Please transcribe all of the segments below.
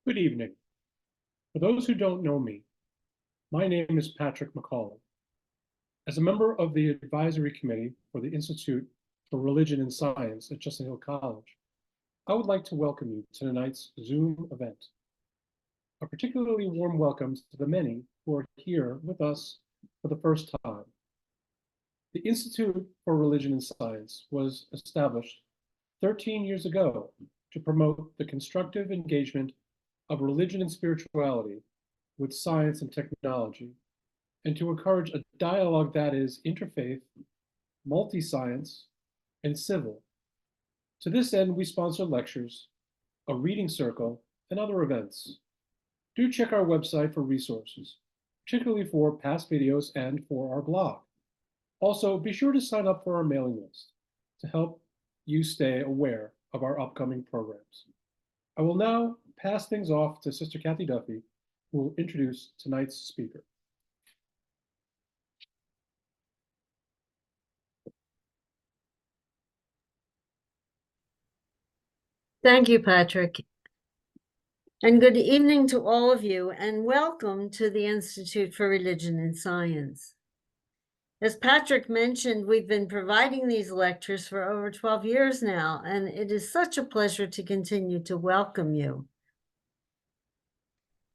Good evening. For those who don't know me, my name is Patrick McCauley. As a member of the advisory committee for the Institute for Religion and Science at Chestnut Hill College, I would like to welcome you to tonight's Zoom event. A particularly warm welcome to the many who are here with us for the first time. The Institute for Religion and Science was established 13 years ago to promote the constructive engagement of religion and spirituality with science and technology, and to encourage a dialogue that is interfaith, multi-science, and civil. To this end, we sponsor lectures, a reading circle, and other events. Do check our website for resources, particularly for past videos and for our blog. Also, be sure to sign up for our mailing list to help you stay aware of our upcoming programs. I will now pass things off to Sister Kathy Duffy, who will introduce tonight's speaker. Thank you, Patrick. And good evening to all of you, and welcome to the Institute for Religion and Science. As Patrick mentioned, we've been providing these lectures for over 12 years now, and it is such a pleasure to continue to welcome you.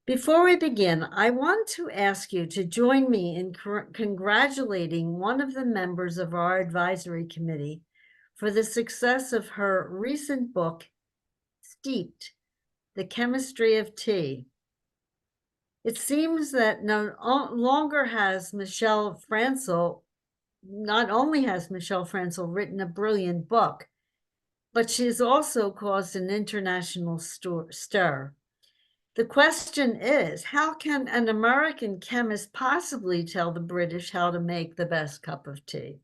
Before we begin, I want to ask you to join me in congratulating one of the members of our advisory committee for the success of her recent book, Steeped: The Chemistry of Tea. It seems that no longer has Michelle Francl, not only has Michelle Francl written a brilliant book, but she's also caused an international stir. The question is, how can an American chemist possibly tell the British how to make the best cup of tea?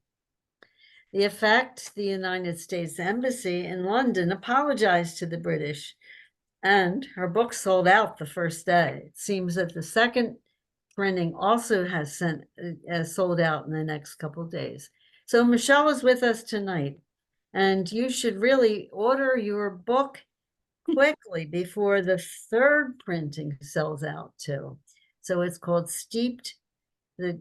The effect, the United States Embassy in London apologized to the British, and her book sold out the first day. It seems that the second printing also has sold out in the next couple of days. So Michelle is with us tonight, and you should really order your book quickly before the third printing sells out too. So it's called Steeped: The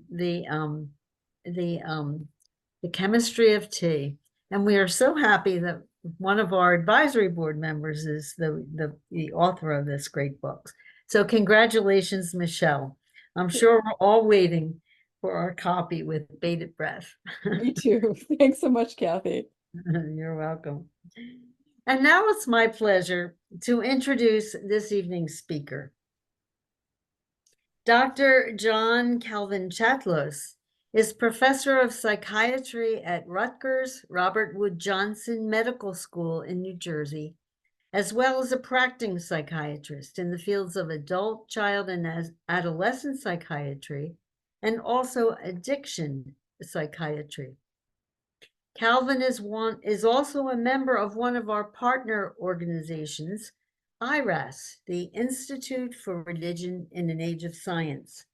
Chemistry of Tea. And we are so happy that one of our advisory board members is the author of this great book. So congratulations, Michelle. I'm sure we're all waiting for our copy with bated breath. Me too. Thanks so much, Kathy. You're welcome. And now it's my pleasure to introduce this evening's speaker. Dr. John Calvin Chatlos is professor of psychiatry at Rutgers Robert Wood Johnson Medical School in New Jersey, as well as a practicing psychiatrist in the fields of adult, child, and adolescent psychiatry, and also addiction psychiatry. Calvin is also a member of one of our partner organizations, IRAS, the Institute for Religion in an Age of Science,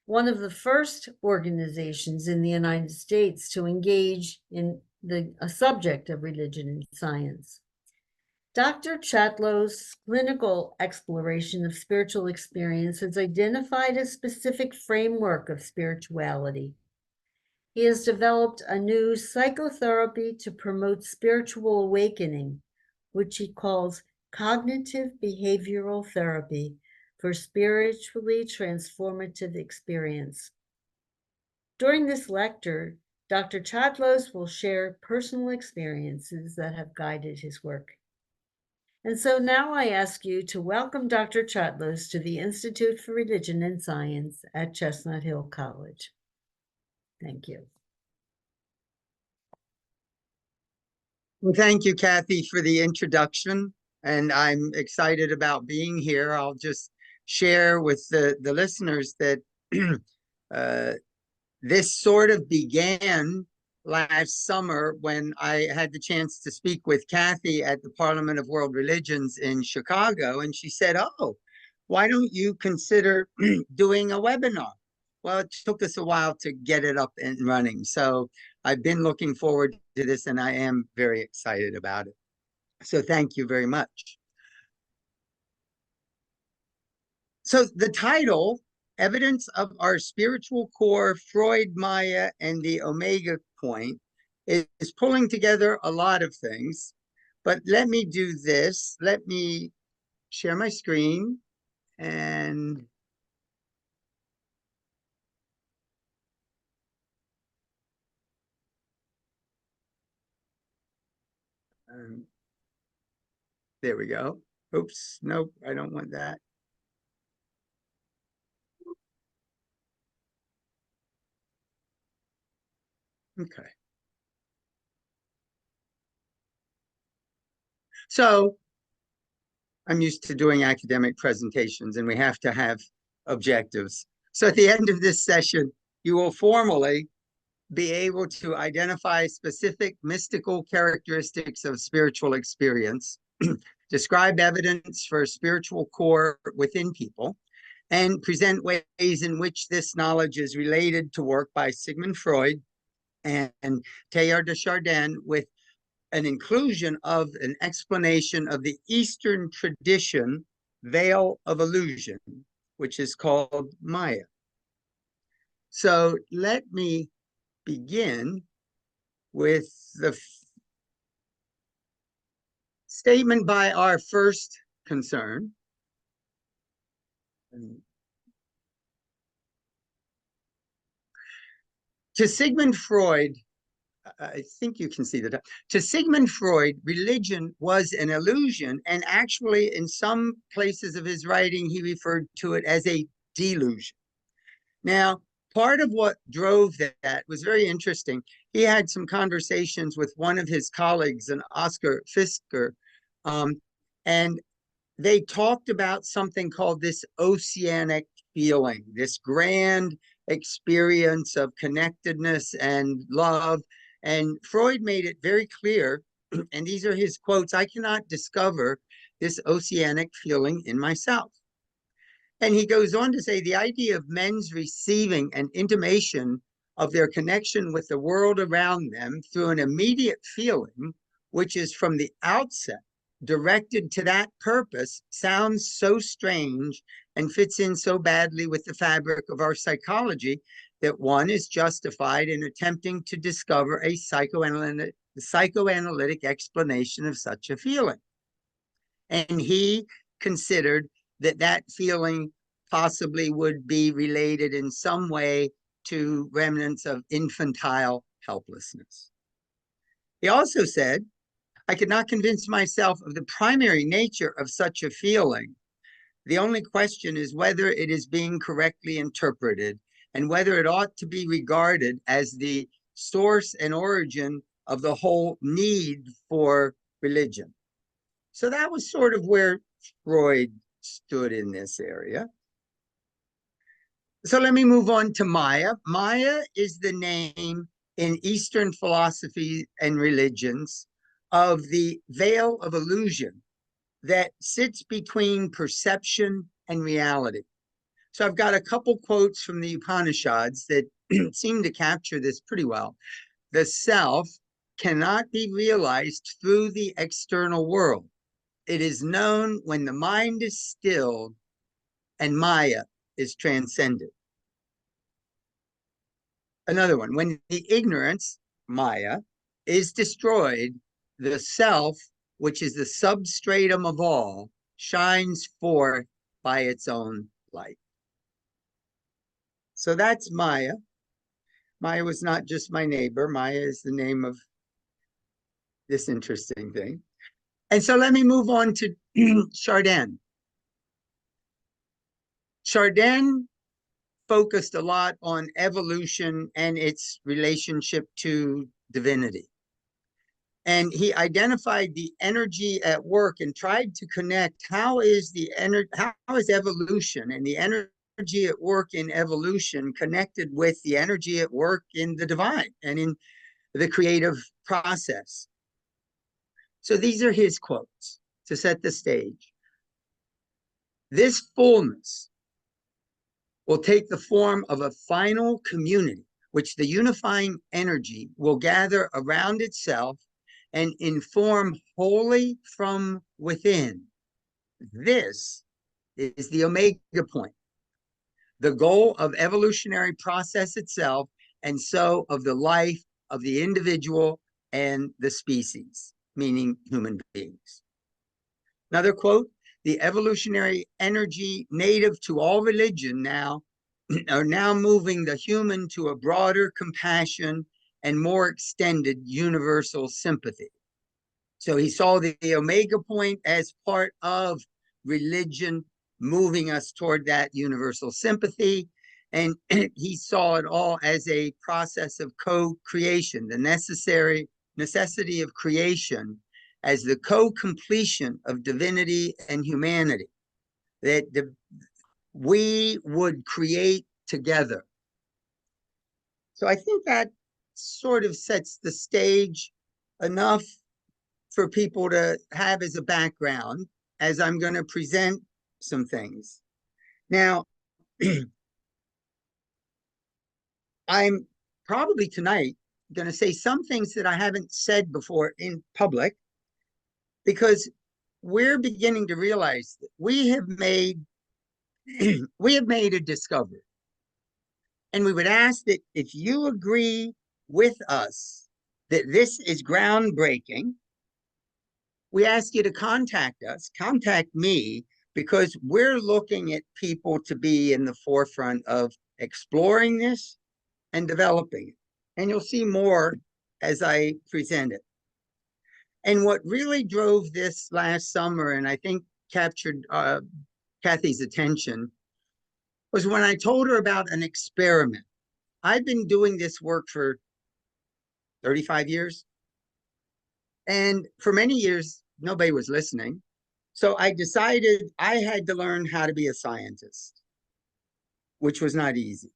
one of the first organizations in the United States to engage in a subject of religion and science. Dr. Chatlos' clinical exploration of spiritual experience has identified a specific framework of spirituality. He has developed a new psychotherapy to promote spiritual awakening, which he calls cognitive behavioral therapy for spiritually transformative experience. During this lecture, Dr. Chatlos will share personal experiences that have guided his work. And so now I ask you to welcome Dr. Chatlos to the Institute for Religion and Science at Chestnut Hill College. Thank you. Well, thank you, Kathy, for the introduction, and I'm excited about being here. I'll just share with the listeners that this sort of began last summer when I had the chance to speak with Kathy at the Parliament of World Religions in Chicago, and she said, "Oh, why don't you consider doing a webinar?" Well, it took us a while to get it up and running. So I've been looking forward to this, and I am very excited about it. So thank you very much. So the title, Evidence of Our Spiritual Core, Freud, Maya, and the Omega Point, is pulling together a lot of things. But let me do this. Let me share my screen and there we go. Oops, nope, I don't want that. Okay. So I'm used to doing academic presentations and we have to have objectives. So at the end of this session, you will formally be able to identify specific mystical characteristics of spiritual experience, describe evidence for spiritual core within people, and present ways in which this knowledge is related to work by Sigmund Freud and Teilhard de Chardin, with an inclusion of an explanation of the Eastern tradition veil of illusion, which is called Maya. So let me begin with the statement by our first concern. To Sigmund Freud, I think you can see that. To Sigmund Freud, religion was an illusion, and actually, in some places of his writing, he referred to it as a delusion. Now, part of what drove that was very interesting. He had some conversations with one of his colleagues, an Oscar Fisker, and they talked about something called this oceanic feeling, this grand experience of connectedness and love. And Freud made it very clear, and these are his quotes, I cannot discover this oceanic feeling in myself. And he goes on to say the idea of men's receiving an intimation of their connection with the world around them through an immediate feeling, which is from the outset directed to that purpose, sounds so strange and fits in so badly with the fabric of our psychology that one is justified in attempting to discover a psychoanalytic explanation of such a feeling. And he considered that that feeling possibly would be related in some way to remnants of infantile helplessness. He also said, I could not convince myself of the primary nature of such a feeling. The only question is whether it is being correctly interpreted and whether it ought to be regarded as the source and origin of the whole need for religion. So that was sort of where Freud stood in this area. So let me move on to Maya. Maya is the name in Eastern philosophy and religions of the veil of illusion that sits between perception and reality. So I've got a couple quotes from the Upanishads that seem to capture this pretty well. The self cannot be realized through the external world. It is known when the mind is stilled and Maya is transcended. Another one, when the ignorance, Maya, is destroyed, the self, which is the substratum of all, shines forth by its own light. So that's Maya. Maya was not just my neighbor. Maya is the name of this interesting thing. And so let me move on to Chardin. Chardin focused a lot on evolution and its relationship to divinity. And he identified the energy at work and tried to connect how is evolution and the energy at work in evolution connected with the energy at work in the divine and in the creative process. So these are his quotes to set the stage. This fullness will take the form of a final community, which the unifying energy will gather around itself and inform wholly from within. This is the omega point, the goal of evolutionary process itself, and so of the life of the individual and the species, meaning human beings. Another quote, the evolutionary energy native to all religion now are now moving the human to a broader compassion and more extended universal sympathy. So he saw the omega point as part of religion moving us toward that universal sympathy. And he saw it all as a process of co-creation, the necessity of creation as the co-completion of divinity and humanity, that we would create together. So I think that sort of sets the stage enough for people to have as a background as I'm going to present some things. Now, I'm probably tonight going to say some things that I haven't said before in public, because we're beginning to realize that we have made a discovery. And we would ask that if you agree with us that this is groundbreaking, we ask you to contact us, contact me, because we're looking at people to be in the forefront of exploring this and developing it. And you'll see more as I present it. And what really drove this last summer, and I think captured Kathy's attention, was when I told her about an experiment. I've been doing this work for 35 years. And for many years, nobody was listening. So I decided I had to learn how to be a scientist, which was not easy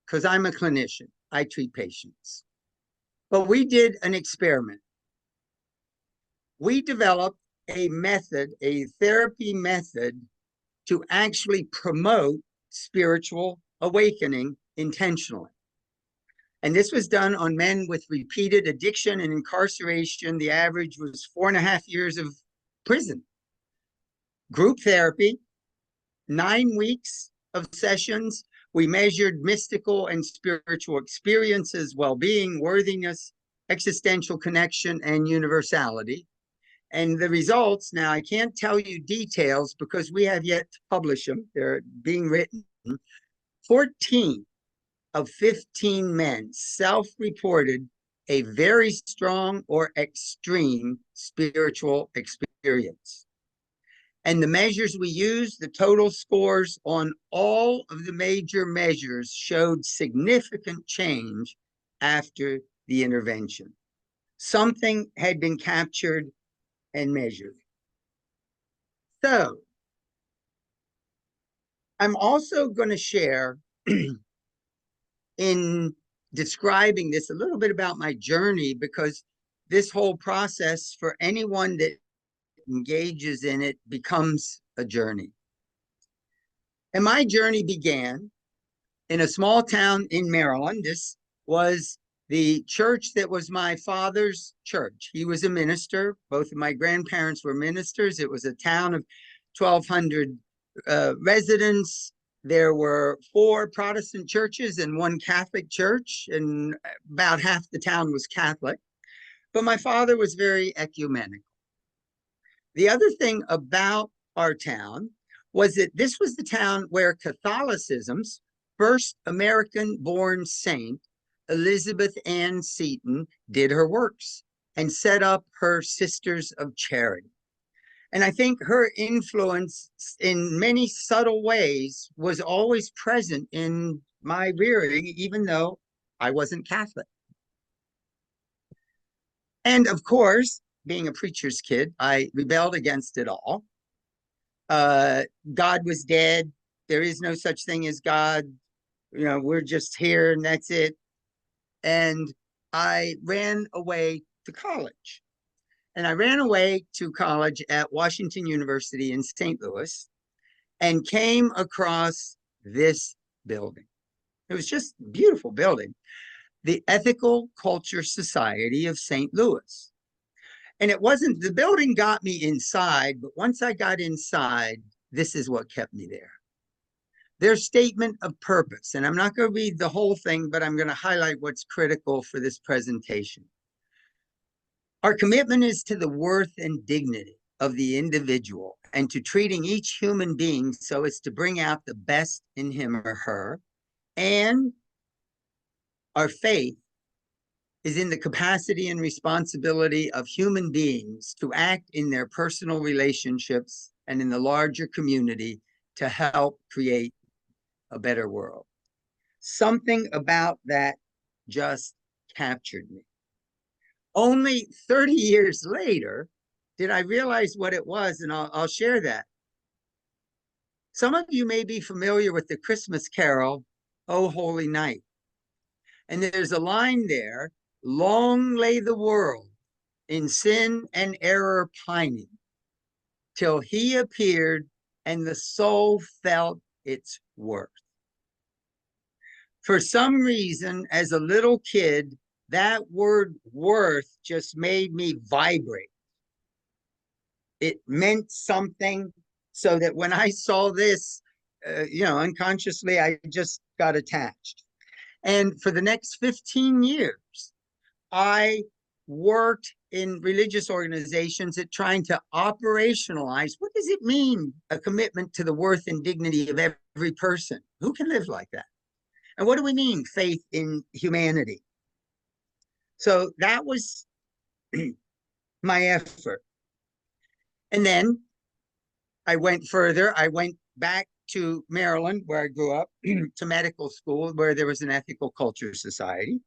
because I'm a clinician. I treat patients. But we did an experiment. We developed a method, a therapy method, to actually promote spiritual awakening intentionally. And this was done on men with repeated addiction and incarceration. The average was 4.5 years of prison. Group therapy, 9 weeks of sessions. We measured mystical and spiritual experiences, well-being, worthiness, existential connection, and universality. And the results, now I can't tell you details because we have yet to publish them. They're being written. 14 of 15 men self-reported a very strong or extreme spiritual experience. And the measures we used, the total scores on all of the major measures showed significant change after the intervention. Something had been captured and measured. So, I'm also going to share in describing this a little bit about my journey, because this whole process for anyone that engages in it becomes a journey. And my journey began in a small town in Maryland. This was the church that was my father's church. He was a minister. Both of my grandparents were ministers. It was a town of 1,200 residents. There were 4 Protestant churches and 1 Catholic church, and about half the town was Catholic. But my father was very ecumenical. The other thing about our town was that this was the town where Catholicism's first American-born saint, Elizabeth Ann Seton, did her works and set up her Sisters of Charity. And I think her influence in many subtle ways was always present in my rearing, even though I wasn't Catholic. And of course, being a preacher's kid, I rebelled against it all. God was dead. There is no such thing as God. You know, we're just here and that's it. And I ran away to college. And I ran away to college at Washington University in St. Louis and came across this building. It was just a beautiful building. The Ethical Culture Society of St. Louis. And it wasn't, the building got me inside, but once I got inside, this is what kept me there. Their statement of purpose, and I'm not going to read the whole thing, but I'm going to highlight what's critical for this presentation. Our commitment is to the worth and dignity of the individual and to treating each human being so as to bring out the best in him or her. And our faith is in the capacity and responsibility of human beings to act in their personal relationships and in the larger community to help create a better world. Something about that just captured me. Only 30 years later did I realize what it was, and I'll share that. Some of you may be familiar with the Christmas carol, "O Holy Night." And there's a line there, "Long lay the world in sin and error pining, till he appeared and the soul felt its worth." For some reason, as a little kid, that word worth just made me vibrate. It meant something, so that when I saw this, unconsciously, I just got attached. And for the next 15 years, I worked in religious organizations at trying to operationalize, what does it mean, a commitment to the worth and dignity of every person? Who can live like that? And what do we mean, faith in humanity? So that was my effort. And then I went further. I went back to Maryland, where I grew up, to medical school, where there was an ethical culture society.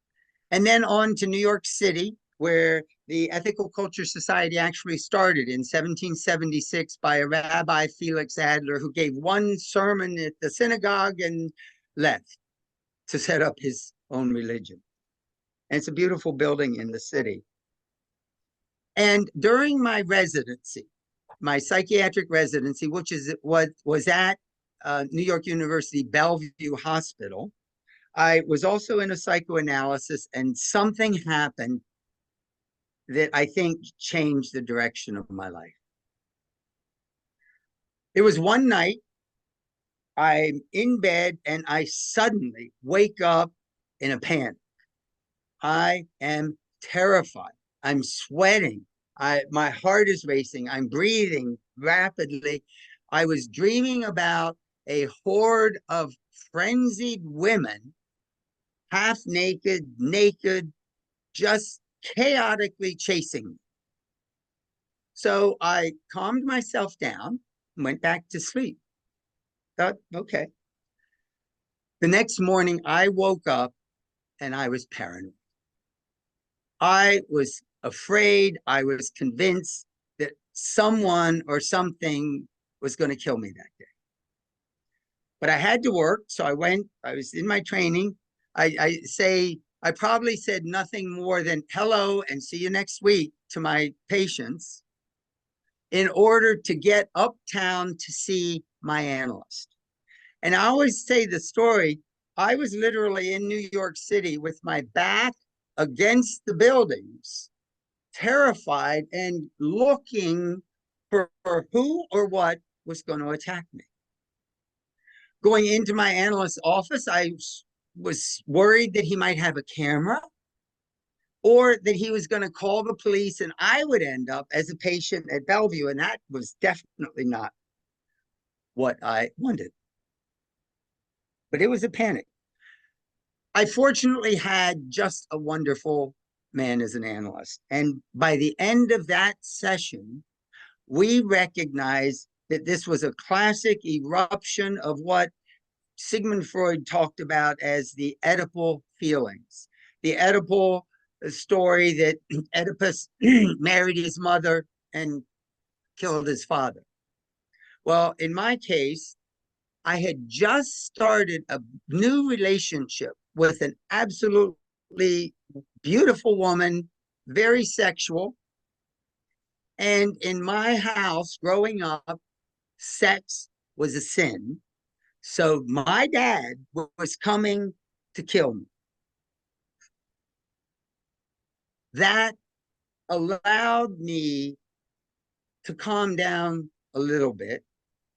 And then on to New York City, where the Ethical Culture Society actually started in 1776 by a Rabbi, Felix Adler, who gave one sermon at the synagogue and left to set up his own religion. And it's a beautiful building in the city. And during my residency, my psychiatric residency, which is what was at New York University Bellevue Hospital, I was also in a psychoanalysis, and something happened that I think changed the direction of my life. It was one night, I'm in bed and I suddenly wake up in a panic. I am terrified. I'm sweating. My heart is racing. I'm breathing rapidly. I was dreaming about a horde of frenzied women, half naked, just chaotically chasing me. So I calmed myself down and went back to sleep. Thought, okay. The next morning, I woke up and I was paranoid. I was afraid. I was convinced that someone or something was going to kill me that day. But I had to work, so I went. I was in my training. I probably said nothing more than hello and see you next week to my patients in order to get uptown to see my analyst. And I always say the story, I was literally in New York City with my back against the buildings, terrified and looking for who or what was going to attack me. Going into my analyst's office, I was worried that he might have a camera or that he was going to call the police and I would end up as a patient at Bellevue. And that was definitely not what I wanted. But it was a panic. I fortunately had just a wonderful man as an analyst. And by the end of that session, we recognized that this was a classic eruption of what Sigmund Freud talked about as the Oedipal feelings. The Oedipal story that Oedipus married his mother and killed his father. Well, in my case, I had just started a new relationship with an absolutely beautiful woman, very sexual. And in my house growing up, sex was a sin. So my dad was coming to kill me. That allowed me to calm down a little bit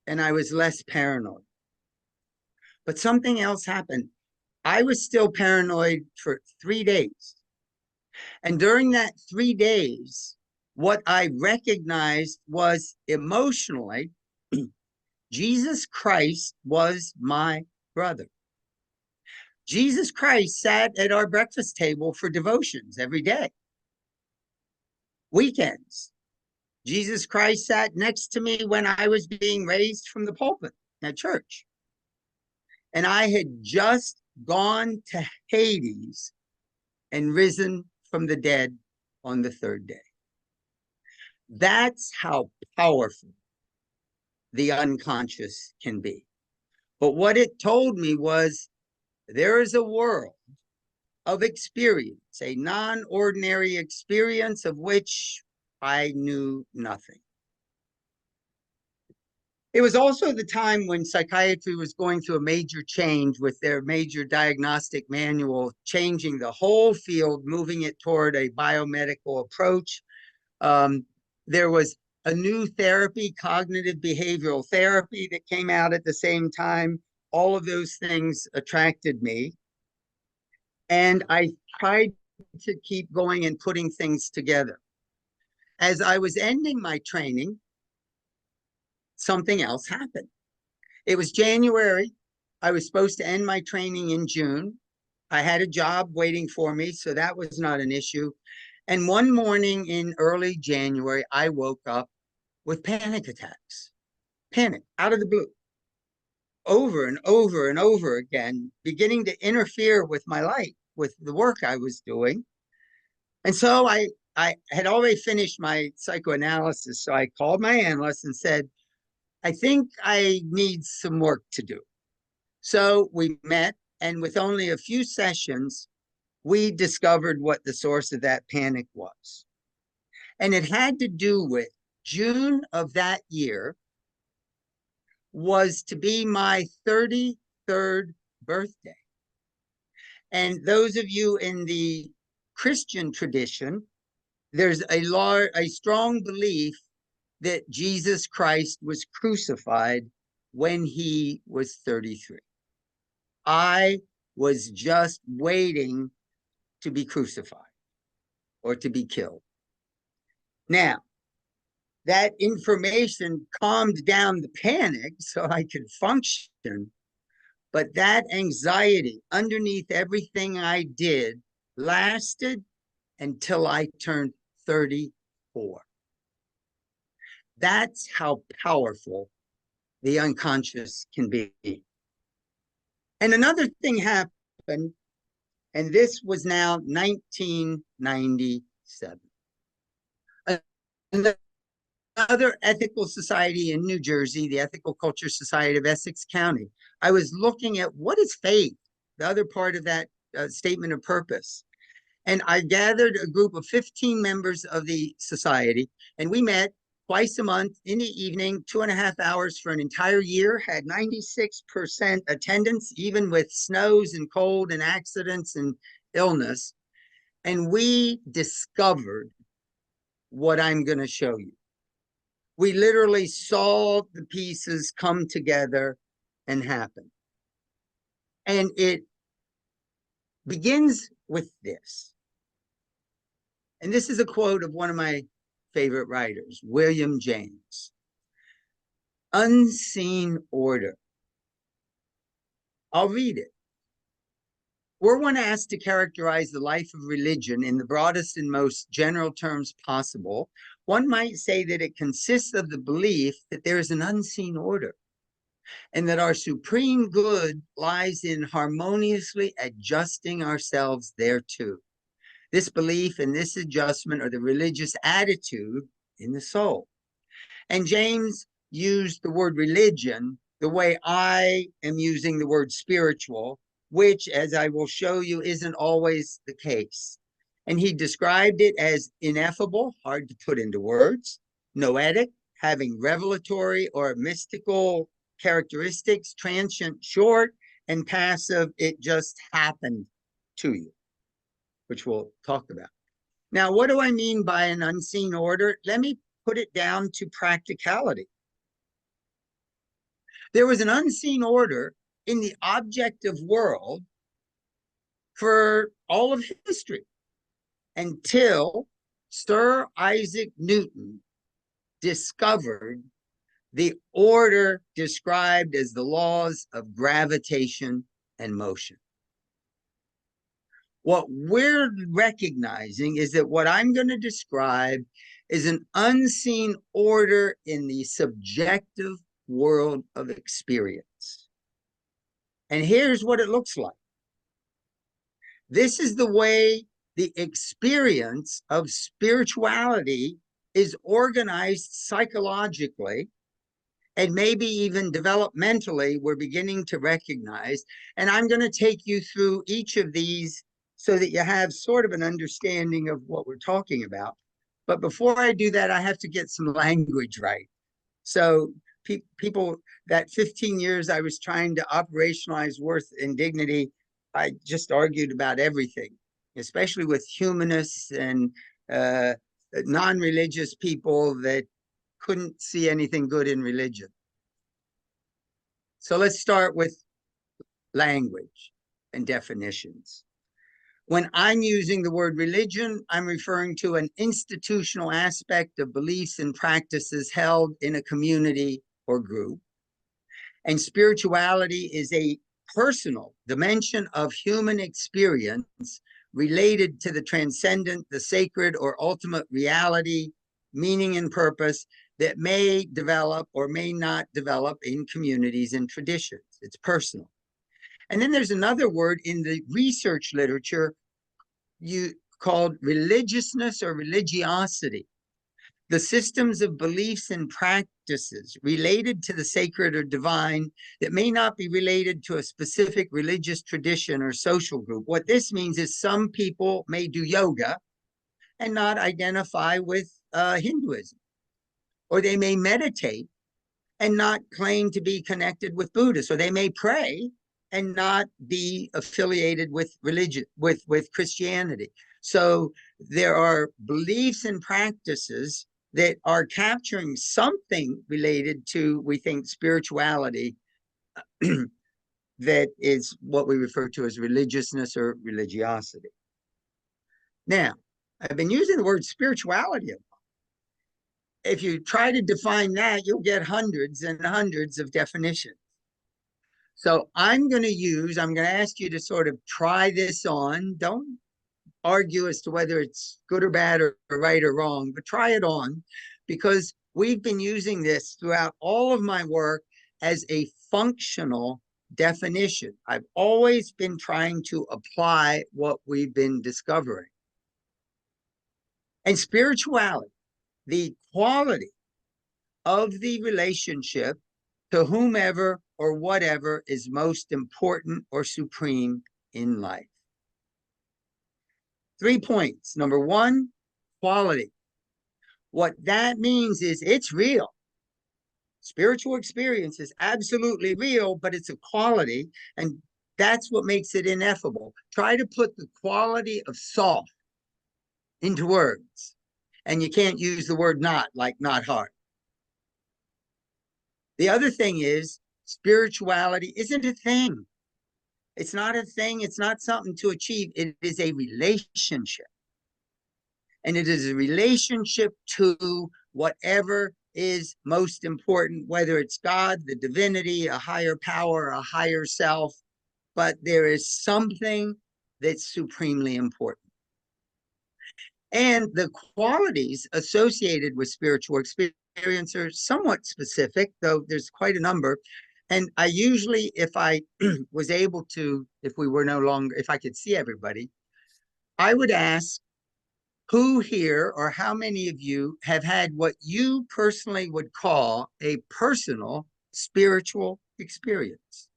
and I was less paranoid. But something else happened. I was still paranoid for 3 days. And during that 3 days, what I recognized was emotionally, Jesus Christ was my brother. Jesus Christ sat at our breakfast table for devotions every day. Weekends. Jesus Christ sat next to me when I was being raised from the pulpit at church. And I had just gone to Hades and risen from the dead on the 3rd day. That's how powerful the unconscious can be. But what it told me was there is a world of experience, a non-ordinary experience of which I knew nothing. It was also the time when psychiatry was going through a major change with their major diagnostic manual, changing the whole field, moving it toward a biomedical approach. There was a new therapy, cognitive behavioral therapy, that came out at the same time. All of those things attracted me. And I tried to keep going and putting things together. As I was ending my training, something else happened. It was January. I was supposed to end my training in June. I had a job waiting for me, so that was not an issue. And one morning in early January, I woke up with panic attacks. Panic out of the blue. Over and over and over again, beginning to interfere with my life, with the work I was doing. And so I had already finished my psychoanalysis. So I called my analyst and said, I think I need some work to do. So we met, and with only a few sessions, we discovered what the source of that panic was. And it had to do with June of that year was to be my 33rd birthday. And those of you in the Christian tradition, there's a strong belief that Jesus Christ was crucified when he was 33. I was just waiting to be crucified or to be killed. Now, that information calmed down the panic so I could function, but that anxiety underneath everything I did lasted until I turned 34. That's how powerful the unconscious can be. And another thing happened, and this was now 1997. Another ethical society in New Jersey, the Ethical Culture Society of Essex County. I was looking at what is faith, the other part of that statement of purpose. And I gathered a group of 15 members of the society, and we met twice a month in the evening, 2.5 hours for an entire year, had 96% attendance, even with snows and cold and accidents and illness. And we discovered what I'm going to show you. We literally saw the pieces come together and happen. And it begins with this. And this is a quote of one of my favorite writers, William James. Unseen order. I'll read it. Were one asked to characterize the life of religion in the broadest and most general terms possible, one might say that it consists of the belief that there is an unseen order and that our supreme good lies in harmoniously adjusting ourselves thereto. This belief and this adjustment are the religious attitude in the soul. And James used the word religion the way I am using the word spiritual, which, as I will show you, isn't always the case. And he described it as ineffable, hard to put into words, noetic, having revelatory or mystical characteristics, transient, short, and passive, it just happened to you, which we'll talk about. Now, what do I mean by an unseen order? Let me put it down to practicality. There was an unseen order in the objective world for all of history until Sir Isaac Newton discovered the order described as the laws of gravitation and motion. What we're recognizing is that what I'm going to describe is an unseen order in the subjective world of experience. And here's what it looks like. This is the way the experience of spirituality is organized psychologically, and maybe even developmentally, we're beginning to recognize. And I'm going to take you through each of these so that you have sort of an understanding of what we're talking about. But before I do that, I have to get some language right. So people, that 15 years I was trying to operationalize worth and dignity, I just argued about everything, especially with humanists and non-religious people that couldn't see anything good in religion. So let's start with language and definitions. When I'm using the word religion, I'm referring to an institutional aspect of beliefs and practices held in a community or group. And spirituality is a personal dimension of human experience related to the transcendent, the sacred, or ultimate reality, meaning, and purpose that may develop or may not develop in communities and traditions. It's personal. And then there's another word in the research literature called religiousness or religiosity. The systems of beliefs and practices related to the sacred or divine that may not be related to a specific religious tradition or social group. What this means is some people may do yoga and not identify with Hinduism, or they may meditate and not claim to be connected with Buddhists, or they may pray and not be affiliated with religion, with Christianity. So there are beliefs and practices that are capturing something related to, we think, spirituality that is what we refer to as religiousness or religiosity. Now, I've been using the word spirituality a lot. If you try to define that, you'll get hundreds and hundreds of definitions. So I'm going to ask you to sort of try this on. Don't argue as to whether it's good or bad or right or wrong, but try it on, because we've been using this throughout all of my work as a functional definition. I've always been trying to apply what we've been discovering. And spirituality, the quality of the relationship to whomever or whatever is most important or supreme in life. 3 points. Number one, quality. What that means is it's real. Spiritual experience is absolutely real, but it's a quality, and that's what makes it ineffable. Try to put the quality of salt into words, and you can't use the word not, like not hard. The other thing is spirituality isn't a thing. It's not a thing. It's not something to achieve. It is a relationship. And it is a relationship to whatever is most important, whether it's God, the divinity, a higher power, a higher self. But there is something that's supremely important. And the qualities associated with spiritual experience are somewhat specific, though there's quite a number. And I usually, if I was able to, if I could see everybody, I would ask who here or how many of you have had what you personally would call a personal spiritual experience.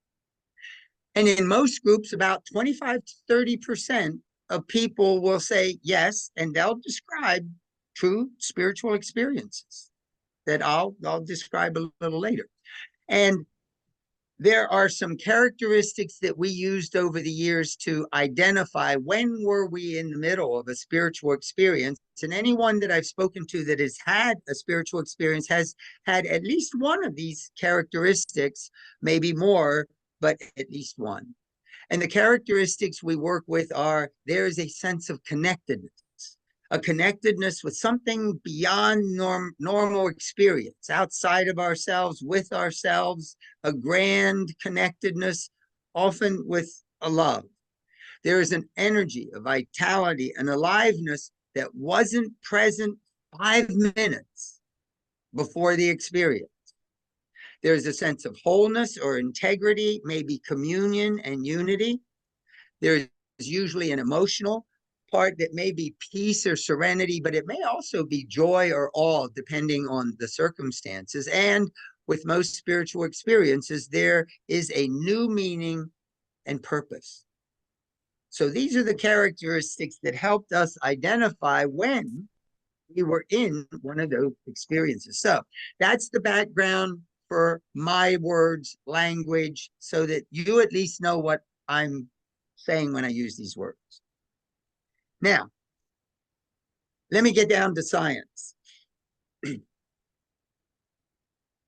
And in most groups, about 25 to 30% of people will say yes, and they'll describe true spiritual experiences that I'll describe a little later. And there are some characteristics that we used over the years to identify when were we in the middle of a spiritual experience. And anyone that I've spoken to that has had a spiritual experience has had at least one of these characteristics, maybe more, but at least one. And the characteristics we work with are, there is a sense of connectedness, a connectedness with something beyond normal experience, outside of ourselves, with ourselves, a grand connectedness, often with a love. There is an energy, a vitality, an aliveness that wasn't present 5 minutes before the experience. There's a sense of wholeness or integrity, maybe communion and unity. There's usually an emotional part that may be peace or serenity, but it may also be joy or awe, depending on the circumstances. And with most spiritual experiences, there is a new meaning and purpose. So these are the characteristics that helped us identify when we were in one of those experiences. So that's the background for my words, language, so that you at least know what I'm saying when I use these words. Now, let me get down to science.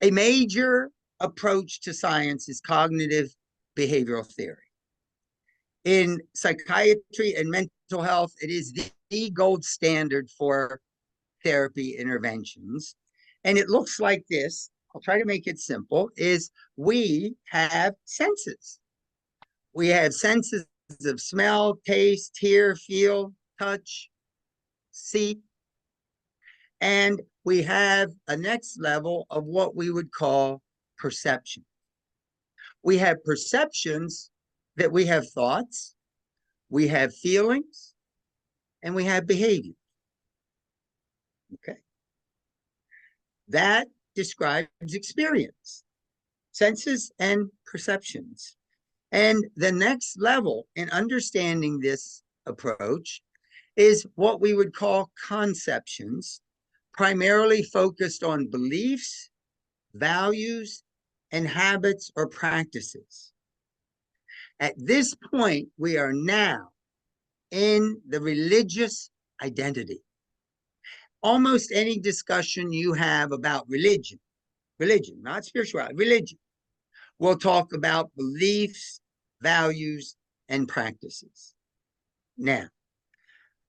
A major approach to science is cognitive behavioral theory. In psychiatry and mental health, it is the gold standard for therapy interventions. And it looks like this. I'll try to make it simple, is we have senses. We have senses of smell, taste, hear, feel, touch, see. And we have a next level of what we would call perception. We have perceptions that we have thoughts, we have feelings, and we have behavior. Okay. That describes experience, senses and perceptions. And the next level in understanding this approach is what we would call conceptions, primarily focused on beliefs, values, and habits or practices. At this point, we are now in the religious identity. Almost any discussion you have about religion, not spirituality, religion, we'll talk about beliefs, values, and practices. Now,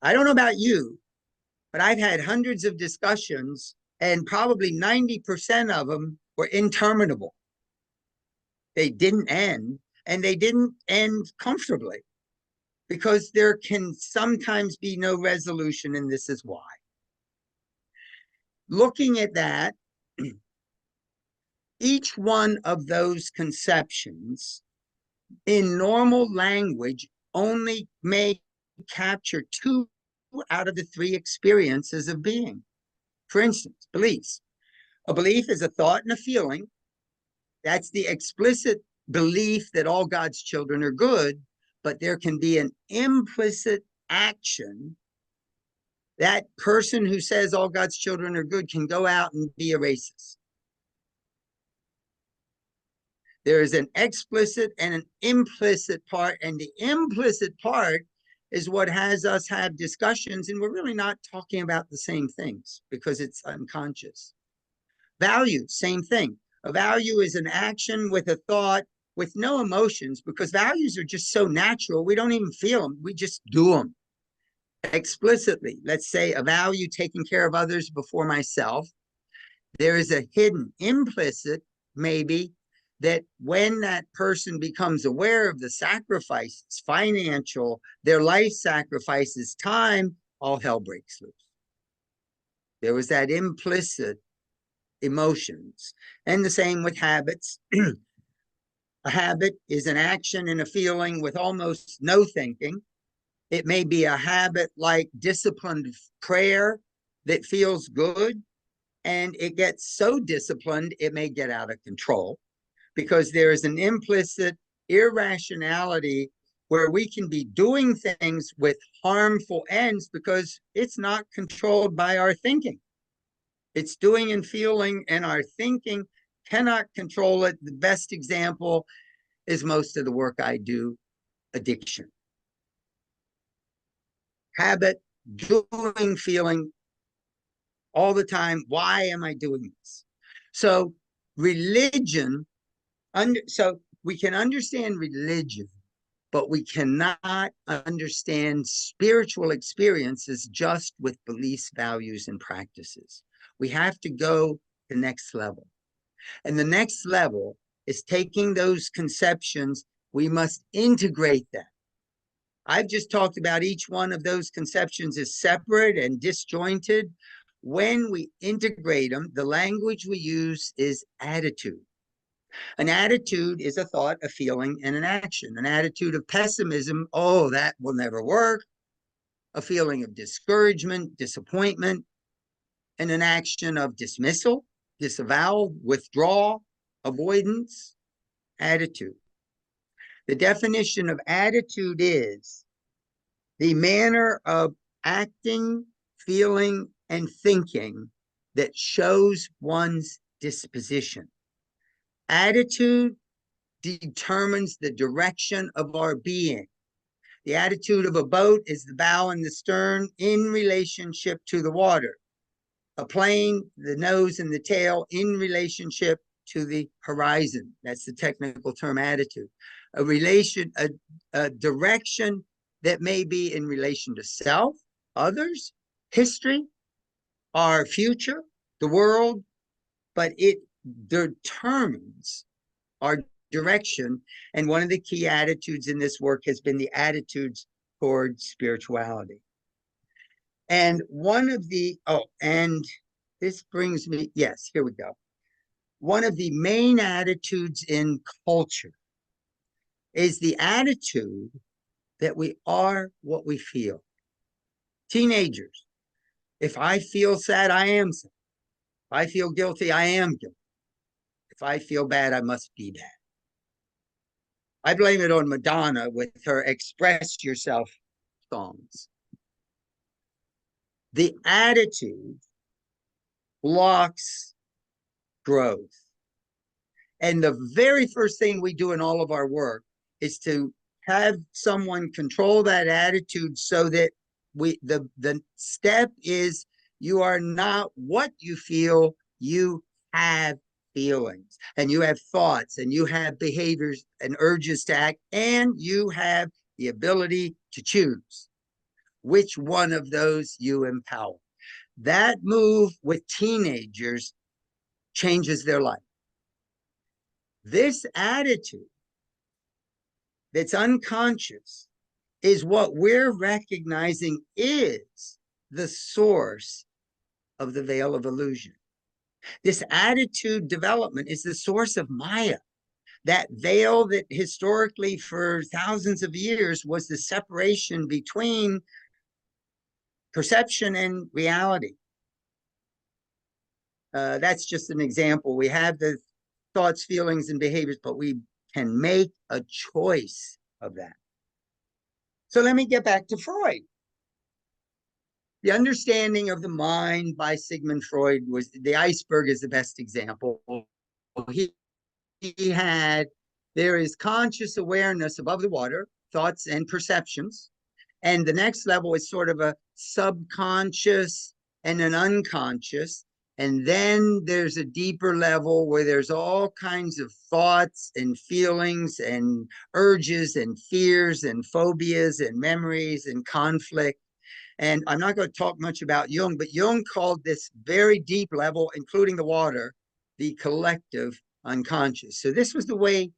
I don't know about you, but I've had hundreds of discussions, and probably 90% of them were interminable. They didn't end, and they didn't end comfortably, because there can sometimes be no resolution, and this is why. Looking at that, each one of those conceptions in normal language only may capture 2 out of the 3 experiences of being. For instance, beliefs. A belief is a thought and a feeling. That's the explicit belief that all God's children are good, but there can be an implicit action. That person who says all God's children are good can go out and be a racist. There is an explicit and an implicit part, and the implicit part is what has us have discussions, and we're really not talking about the same things because it's unconscious. Value, same thing. A value is an action with a thought with no emotions, because values are just so natural, we don't even feel them, we just do them. Explicitly, let's say a value, taking care of others before myself. There is a hidden implicit, maybe, that when that person becomes aware of the sacrifices, financial, their life sacrifices, time, all hell breaks loose. There was that implicit emotions. And the same with habits. A habit is an action and a feeling with almost no thinking. It may be a habit like disciplined prayer that feels good, and it gets so disciplined, it may get out of control, because there is an implicit irrationality where we can be doing things with harmful ends because it's not controlled by our thinking. It's doing and feeling, and our thinking cannot control it. The best example is most of the work I do, addiction. Habit, doing, feeling all the time. Why am I doing this? So religion, so we can understand religion, but we cannot understand spiritual experiences just with beliefs, values, and practices. We have to go the next level. And the next level is taking those conceptions, we must integrate them. I've just talked about each one of those conceptions as separate and disjointed. When we integrate them, the language we use is attitude. An attitude is a thought, a feeling, and an action. An attitude of pessimism, oh, that will never work. A feeling of discouragement, disappointment, and an action of dismissal, disavowal, withdrawal, avoidance, attitude. The definition of attitude is the manner of acting, feeling, and thinking that shows one's disposition. Attitude determines the direction of our being. The attitude of a boat is the bow and the stern in relationship to the water. A plane, the nose and the tail in relationship to the horizon. That's the technical term attitude. A direction that may be in relation to self, others, history, our future, the world, but it determines our direction. And one of the key attitudes in this work has been the attitudes toward spirituality. And one of the, and this brings me, yes, here we go. One of the main attitudes in culture is the attitude that we are what we feel. Teenagers, if I feel sad, I am sad. If I feel guilty, I am guilty. If I feel bad, I must be bad. I blame it on Madonna with her Express Yourself songs. The attitude blocks growth. And the very first thing we do in all of our work is to have someone control that attitude so that the step is you are not what you feel, you have feelings, and you have thoughts, and you have behaviors and urges to act, and you have the ability to choose which one of those you empower. That move with teenagers changes their life. This attitude that's unconscious is what we're recognizing is the source of the veil of illusion. This attitude development is the source of Maya, that veil that historically for thousands of years was the separation between perception and reality. That's just an example. We have the thoughts, feelings, and behaviors, but we can make a choice of that. So let me get back to Freud. The understanding of the mind by Sigmund Freud was, the iceberg is the best example. He had, there is conscious awareness above the water, thoughts and perceptions. And the next level is sort of a subconscious and an unconscious. And then there's a deeper level where there's all kinds of thoughts and feelings and urges and fears and phobias and memories and conflict. And I'm not going to talk much about Jung, but Jung called this very deep level, including the water, the collective unconscious. So this was the way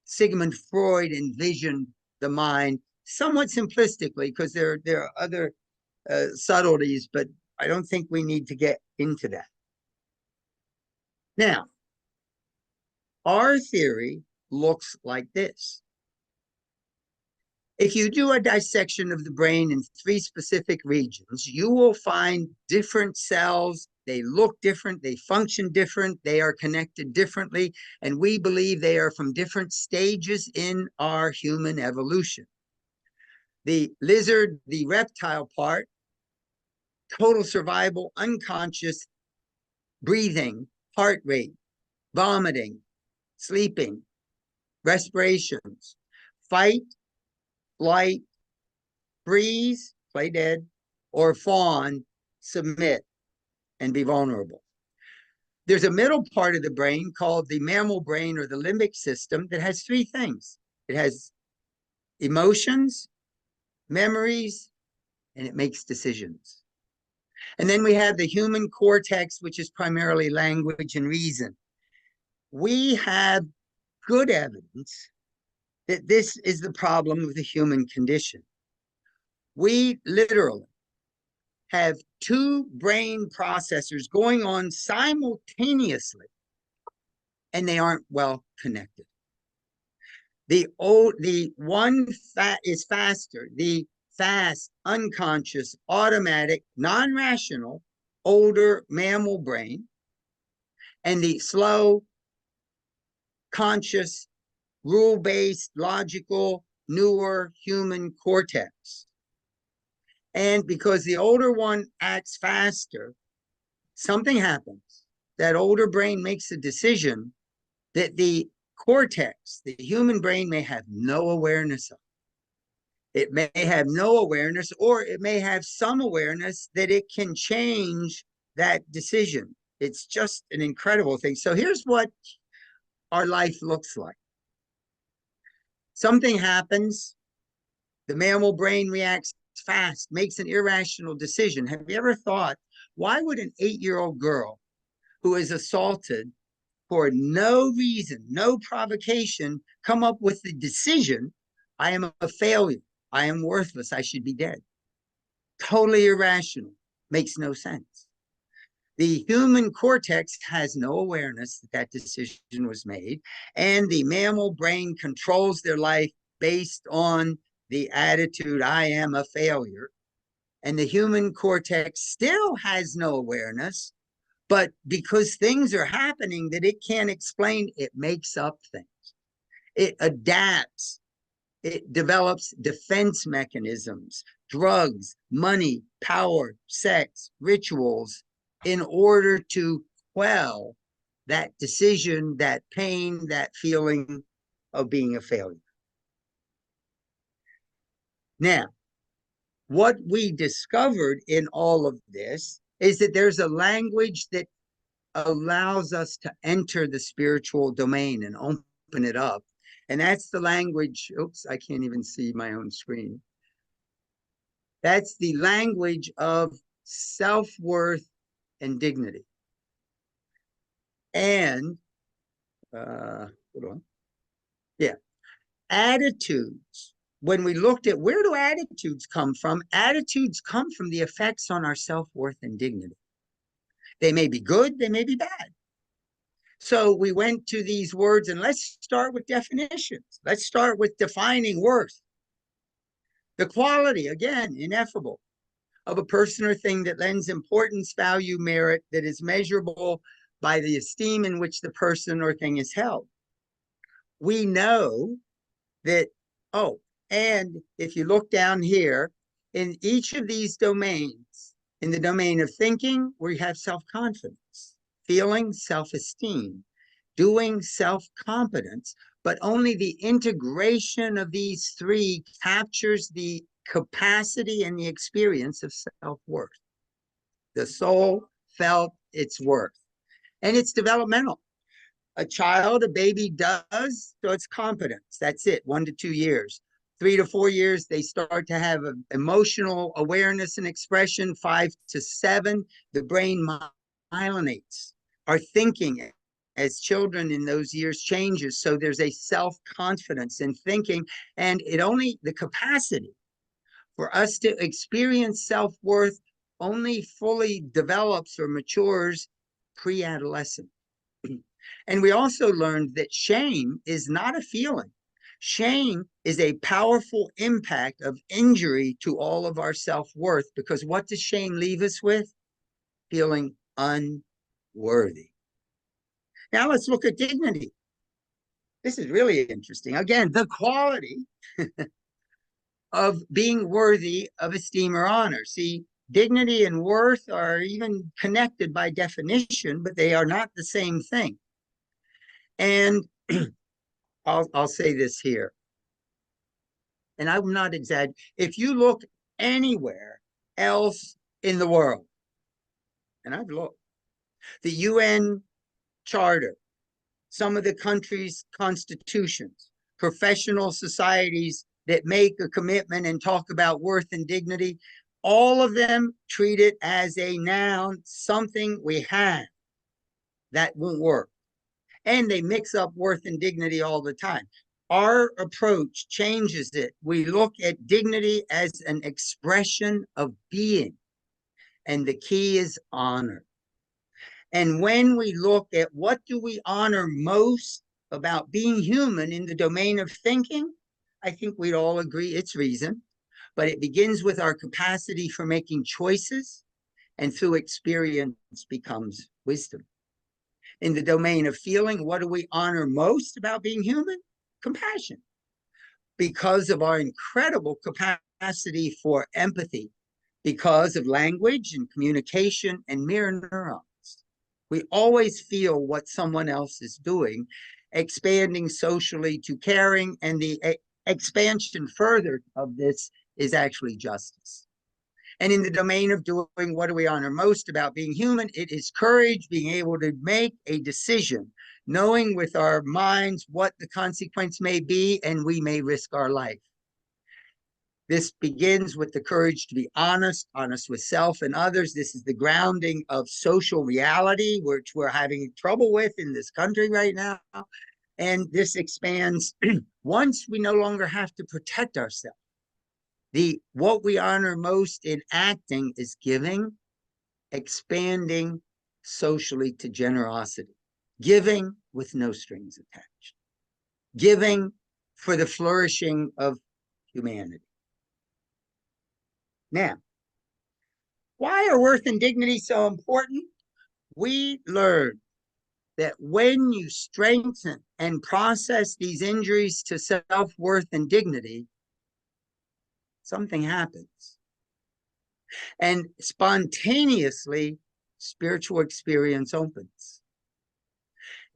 Sigmund Freud envisioned the mind, somewhat simplistically, because there are other subtleties, but I don't think we need to get into that. Now, our theory looks like this. If you do a dissection of the brain in 3 specific regions, you will find different cells. They look different, they function different, they are connected differently, and we believe they are from different stages in our human evolution. The lizard, the reptile part, total survival, unconscious, breathing, heart rate, vomiting, sleeping, respirations, fight, flight, freeze, play dead, or fawn, submit, and be vulnerable. There's a middle part of the brain called the mammal brain or the limbic system that has three things. It has emotions, memories, and it makes decisions. And then we have the human cortex, which is primarily language and reason. We have good evidence that this is the problem with the human condition. We literally have two brain processors going on simultaneously, and they aren't well connected. The one is faster, the fast, unconscious, automatic, non-rational, older mammal brain, and the slow, conscious, rule-based, logical, newer human cortex. And because the older one acts faster, something happens. That older brain makes a decision that the cortex, the human brain, may have no awareness of. It may have no awareness, or it may have some awareness that it can change that decision. It's just an incredible thing. So here's what our life looks like. Something happens, the mammal brain reacts fast, makes an irrational decision. Have you ever thought, why would an 8-year-old girl who is assaulted for no reason, no provocation, come up with the decision, I am a failure, I am worthless, I should be dead? Totally irrational, makes no sense. The human cortex has no awareness that that decision was made, and the mammal brain controls their life based on the attitude, I am a failure. And the human cortex still has no awareness, but because things are happening that it can't explain, it makes up things. It adapts. It develops defense mechanisms, drugs, money, power, sex, rituals, in order to quell that decision, that pain, that feeling of being a failure. Now, what we discovered in all of this is that there's a language that allows us to enter the spiritual domain and open it up. And that's the language, oops, I can't even see my own screen. That's the language of self-worth and dignity. And, hold on. Yeah, attitudes. When we looked at where do attitudes come from the effects on our self-worth and dignity. They may be good, they may be bad. So we went to these words, and let's start with definitions. Let's start with defining worth. The quality, again, ineffable, of a person or thing that lends importance, value, merit, that is measurable by the esteem in which the person or thing is held. We know that, oh, and if you look down here, in each of these domains, in the domain of thinking, we have self-confidence, feeling, self-esteem, doing, self-competence, but only the integration of these three captures the capacity and the experience of self-worth. The soul felt its worth, and it's developmental. A child, a baby does, so it's competence. That's it, 1 to 2 years. 3 to 4 years, they start to have emotional awareness and expression. 5 to 7, the brain myelinates. Our thinking as children in those years changes. So there's a self-confidence in thinking, and the capacity for us to experience self-worth only fully develops or matures pre-adolescent. And we also learned that shame is not a feeling. Shame is a powerful impact of injury to all of our self-worth, because what does shame leave us with? Feeling unworthy. Now let's look at dignity. This is really interesting. Again, the quality of being worthy of esteem or honor. See, dignity and worth are even connected by definition, but they are not the same thing. And I'll say this here, and I'm not exaggerating. If you look anywhere else in the world, and I've looked, the UN Charter, some of the countries' constitutions, professional societies that make a commitment and talk about worth and dignity, all of them treat it as a noun, something we have. That won't work. And they mix up worth and dignity all the time. Our approach changes it. We look at dignity as an expression of being, and the key is honor. And when we look at what do we honor most about being human in the domain of thinking, I think we'd all agree it's reason, but it begins with our capacity for making choices, and through experience becomes wisdom. In the domain of feeling, what do we honor most about being human? Compassion. Because of our incredible capacity for empathy, because of language and communication and mirror neurons. We always feel what someone else is doing, expanding socially to caring, and the expansion further of this is actually justice. And in the domain of doing what do we honor most about being human, it is courage, being able to make a decision, knowing with our minds what the consequence may be, and we may risk our life. This begins with the courage to be honest with self and others. This is the grounding of social reality, which we're having trouble with in this country right now. And this expands once we no longer have to protect ourselves. What we honor most in acting is giving, expanding socially to generosity, giving with no strings attached, giving for the flourishing of humanity. Now, why are worth and dignity so important? We learned that when you strengthen and process these injuries to self-worth and dignity, something happens. And spontaneously, spiritual experience opens.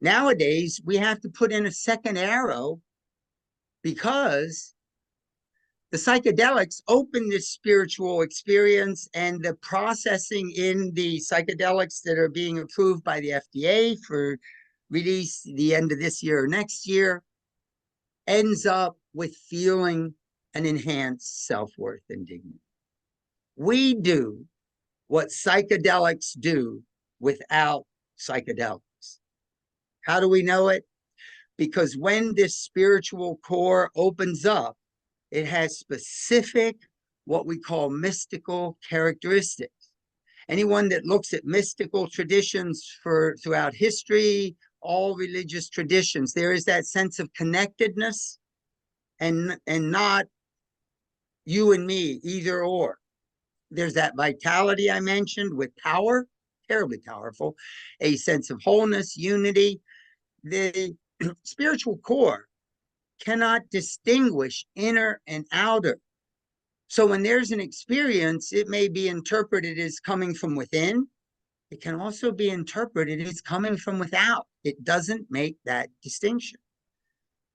Nowadays, we have to put in a second arrow because the psychedelics open this spiritual experience, and the processing in the psychedelics that are being approved by the FDA for release the end of this year or next year ends up with feeling an enhanced self-worth and dignity. We do what psychedelics do without psychedelics. How do we know it? Because when this spiritual core opens up, it has specific, what we call mystical characteristics. Anyone that looks at mystical traditions throughout history, all religious traditions, there is that sense of connectedness and not you and me, either or. There's that vitality I mentioned with power, terribly powerful, a sense of wholeness, unity. The spiritual core cannot distinguish inner and outer. So when there's an experience, it may be interpreted as coming from within. It can also be interpreted as coming from without. It doesn't make that distinction.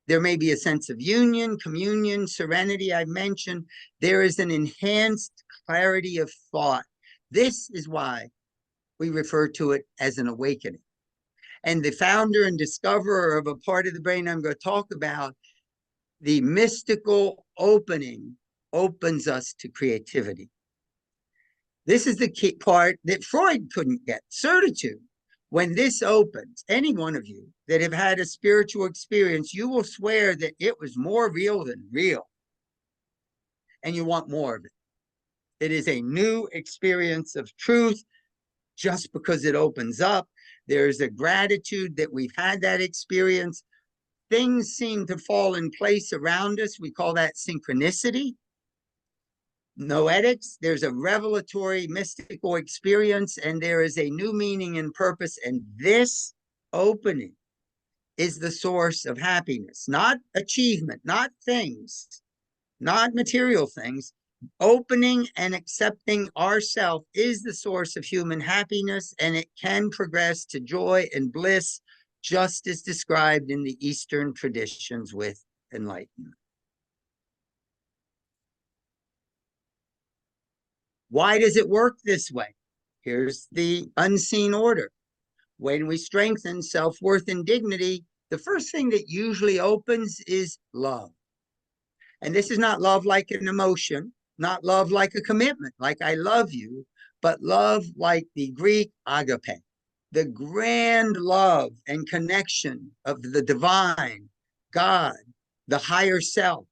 There may be a sense of union, communion, serenity, I mentioned. There is an enhanced clarity of thought. This is why we refer to it as an awakening. And the founder and discoverer of a part of the brain I'm going to talk about, the mystical opening, opens us to creativity. This is the key part that Freud couldn't get, certitude. When this opens, any one of you that have had a spiritual experience, you will swear that it was more real than real. And you want more of it. It is a new experience of truth just because it opens up. There's a gratitude that we've had that experience. Things seem to fall in place around us. We call that synchronicity. Noetics, there's a revelatory mystical experience, and there is a new meaning and purpose. And this opening is the source of happiness, not achievement, not things, not material things. Opening and accepting ourself is the source of human happiness, and it can progress to joy and bliss just as described in the Eastern traditions with enlightenment. Why does it work this way? Here's the unseen order. When we strengthen self-worth and dignity, the first thing that usually opens is love. And this is not love like an emotion, not love like a commitment, like I love you, but love like the Greek agape, the grand love and connection of the divine, God, the higher self,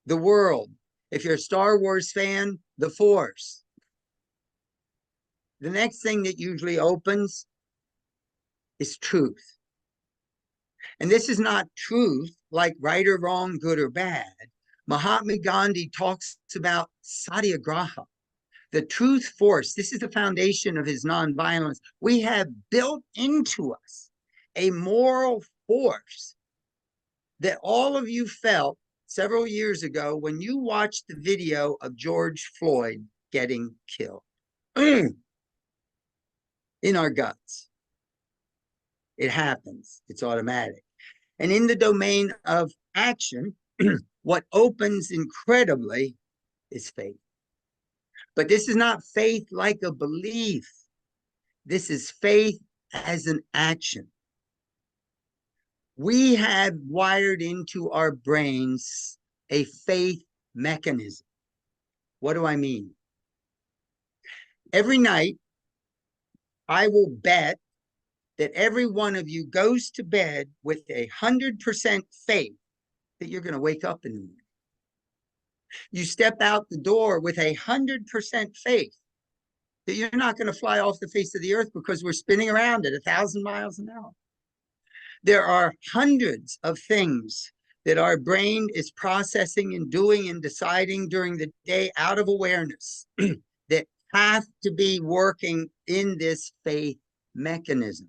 the world. If you're a Star Wars fan, the Force. The next thing that usually opens is truth. And this is not truth like right or wrong, good or bad. Mahatma Gandhi talks about satyagraha, the truth force. This is the foundation of his nonviolence. We have built into us a moral force that all of you felt several years ago when you watched the video of George Floyd getting killed. In our guts. It happens. It's automatic. And in the domain of action, what opens incredibly is faith. But this is not faith like a belief. This is faith as an action. We have wired into our brains a faith mechanism. What do I mean? Every night, I will bet that every one of you goes to bed with 100% faith that you're going to wake up in the morning. You step out the door with 100% faith that you're not going to fly off the face of the earth because we're spinning around at 1,000 miles an hour. There are hundreds of things that our brain is processing and doing and deciding during the day out of awareness that have to be working in this faith mechanism.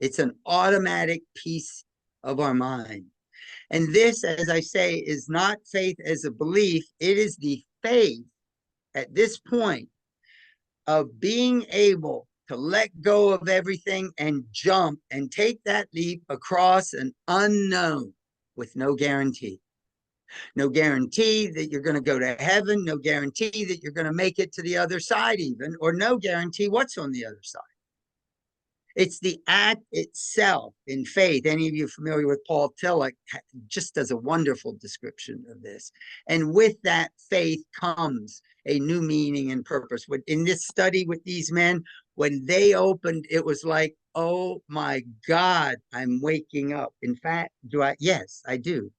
It's an automatic piece of our mind. And this, as I say, is not faith as a belief. It is the faith at this point of being able to let go of everything and jump and take that leap across an unknown with no guarantee. No guarantee that you're going to go to heaven, no guarantee that you're going to make it to the other side even, or no guarantee what's on the other side. It's the act itself in faith. Any of you familiar with Paul Tillich just does a wonderful description of this. And with that faith comes a new meaning and purpose. In this study with these men, when they opened, it was like, oh my God, I'm waking up. In fact, do I? Yes, I do.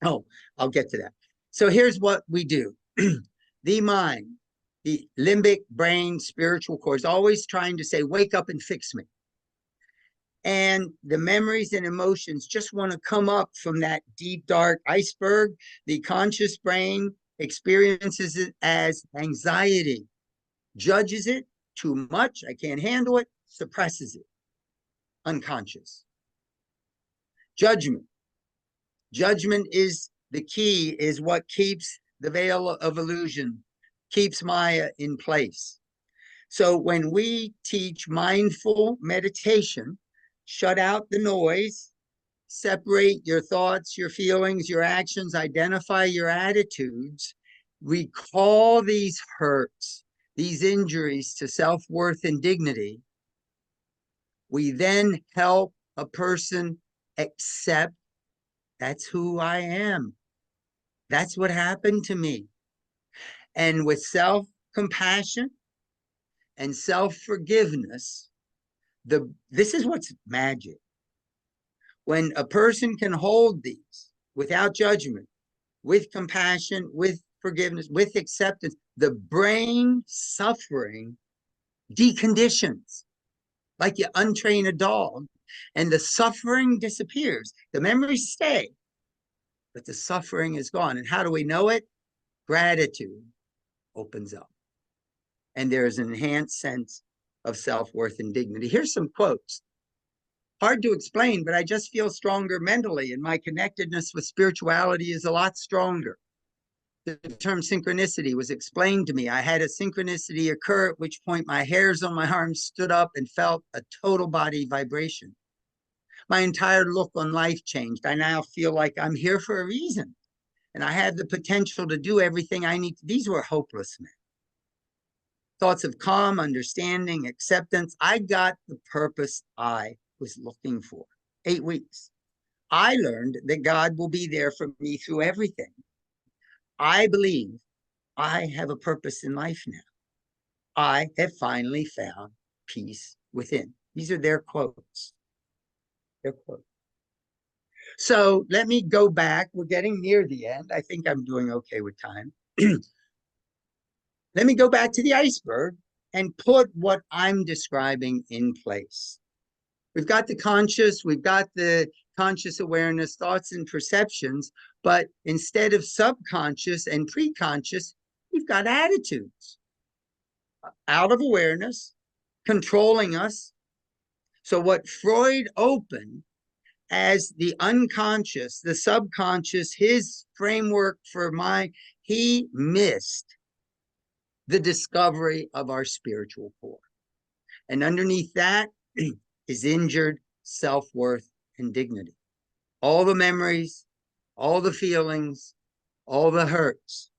Oh, I'll get to that. So here's what we do. The mind, the limbic brain spiritual core is always trying to say, wake up and fix me. And the memories and emotions just want to come up from that deep, dark iceberg. The conscious brain experiences it as anxiety, judges it too much, I can't handle it, suppresses it, unconscious. Judgment. Judgment is the key, is what keeps the veil of illusion, keeps Maya in place. So when we teach mindful meditation, shut out the noise, separate your thoughts, your feelings, your actions, identify your attitudes, recall these hurts, these injuries to self-worth and dignity. We then help a person accept that's who I am. That's what happened to me. And with self-compassion and self-forgiveness, this is what's magic. When a person can hold these without judgment, with compassion, with forgiveness, with acceptance, the brain suffering deconditions. Like you untrain a dog, and the suffering disappears. The memories stay, but the suffering is gone. And how do we know it? Gratitude opens up. And there is an enhanced sense of self-worth and dignity. Here's some quotes. Hard to explain, but I just feel stronger mentally, and my connectedness with spirituality is a lot stronger. the term synchronicity was explained to me. I had a synchronicity occur, at which point my hairs on my arms stood up and felt a total body vibration. My entire look on life changed. I now feel like I'm here for a reason, and I have the potential to do everything I need. These were hopeless men. Thoughts of calm, understanding, acceptance. I got the purpose I was looking for. 8 weeks. I learned that God will be there for me through everything. I believe I have a purpose in life now. I have finally found peace within. These are their quotes. Their quotes. So let me go back. We're getting near the end. I think I'm doing okay with time. Let me go back to the iceberg and put what I'm describing in place. We've got the conscious, we've got the conscious awareness, thoughts and perceptions, but instead of subconscious and preconscious, we've got attitudes out of awareness, controlling us. So what Freud opened as the unconscious, the subconscious, his framework for he missed the discovery of our spiritual core. And underneath that is injured self-worth and dignity. All the memories, all the feelings, all the hurts.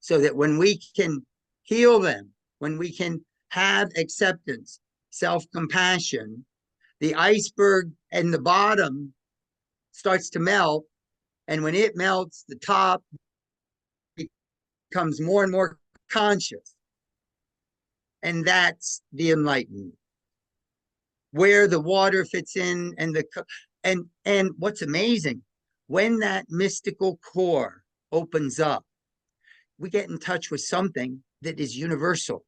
So that when we can heal them, when we can have acceptance, self-compassion, the iceberg and the bottom starts to melt. And when it melts, the top becomes more and more conscious. And that's the enlightenment, where the water fits in and what's amazing, when that mystical core opens up, we get in touch with something that is universal.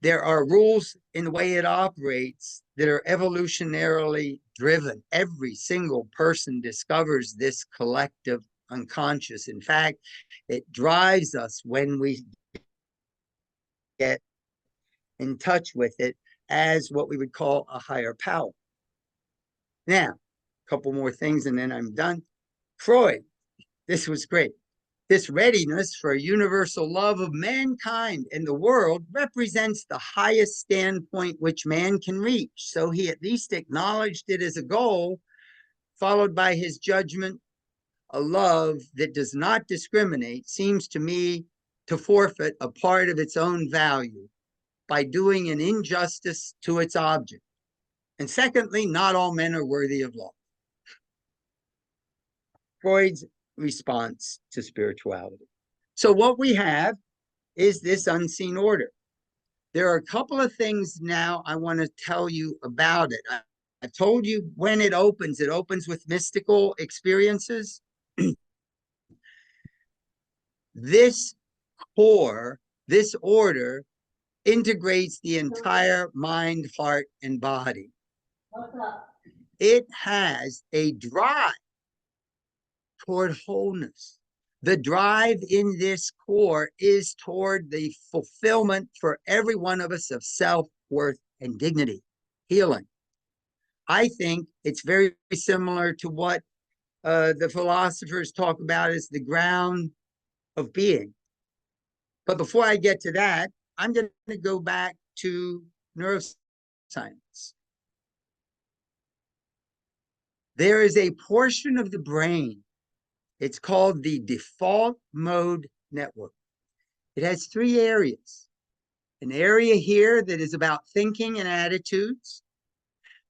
There are rules in the way it operates that are evolutionarily driven. Every single person discovers this collective unconscious. In fact, it drives us when we get in touch with it as what we would call a higher power. Now, a couple more things and then I'm done. Freud, this was great. This readiness for a universal love of mankind and the world represents the highest standpoint which man can reach. So he at least acknowledged it as a goal, followed by his judgment. A love that does not discriminate seems to me to forfeit a part of its own value by doing an injustice to its object. And secondly, not all men are worthy of love. Freud's response to spirituality. So what we have is this unseen order. There are a couple of things now I want to tell you about it. I told you when it opens with mystical experiences. This core, this order, integrates the entire mind, heart, and body. It has a drive toward wholeness. The drive in this core is toward the fulfillment for every one of us of self-worth and dignity, healing. I think it's very similar to what the philosophers talk about as the ground of being. But before I get to that, I'm going to go back to neuroscience. There is a portion of the brain, it's called the default mode network. It has 3 areas. An area here that is about thinking and attitudes.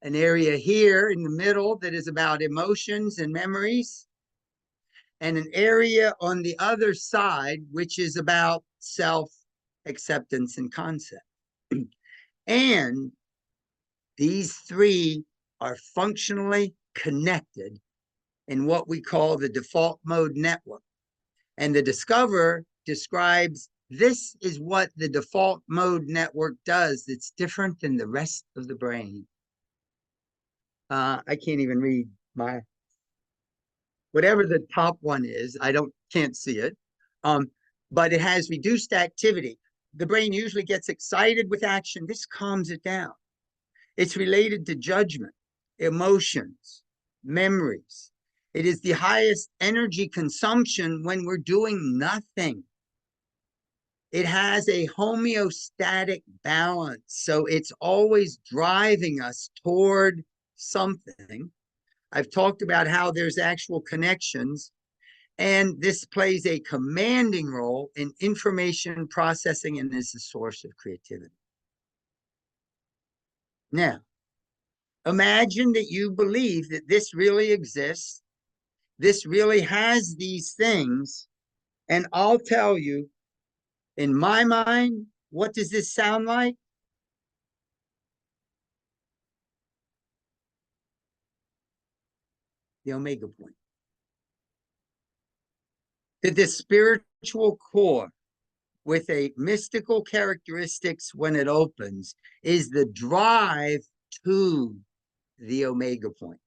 An area here in the middle that is about emotions and memories. And an area on the other side, which is about self-acceptance and concept. And these 3 are functionally connected in what we call the default mode network. And the discoverer describes this is what the default mode network does that's different than the rest of the brain. I can't even read my, whatever the top one is, can't see it. But it has reduced activity. The brain usually gets excited with action. This calms it down. It's related to judgment, emotions, memories. It is the highest energy consumption when we're doing nothing. It has a homeostatic balance, so it's always driving us toward something. I've talked about how there's actual connections, and this plays a commanding role in information processing and is a source of creativity. Now, imagine that you believe that this really exists, this really has these things, and I'll tell you, in my mind, what does this sound like? The omega point. That the spiritual core with a mystical characteristics when it opens is the drive to the omega point.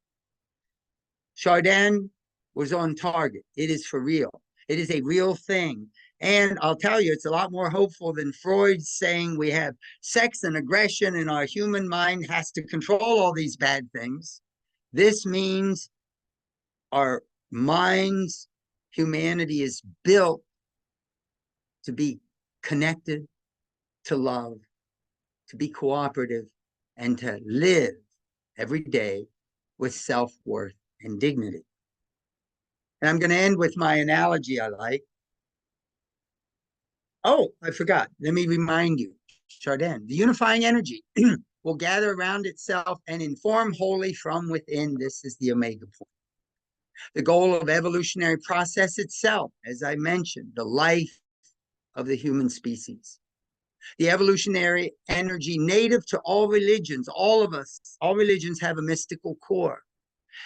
Chardin was on target. It is for real. It is a real thing. And I'll tell you, it's a lot more hopeful than Freud saying we have sex and aggression and our human mind has to control all these bad things. This means our minds, humanity is built to be connected, to love, to be cooperative, and to live every day with self-worth and dignity. And I'm going to end with my analogy I like. Oh, I forgot. Let me remind you, Chardin, the unifying energy will gather around itself and inform wholly from within. This is the omega point. The goal of evolutionary process itself, as I mentioned, the life of the human species. The evolutionary energy native to all religions, all of us, all religions have a mystical core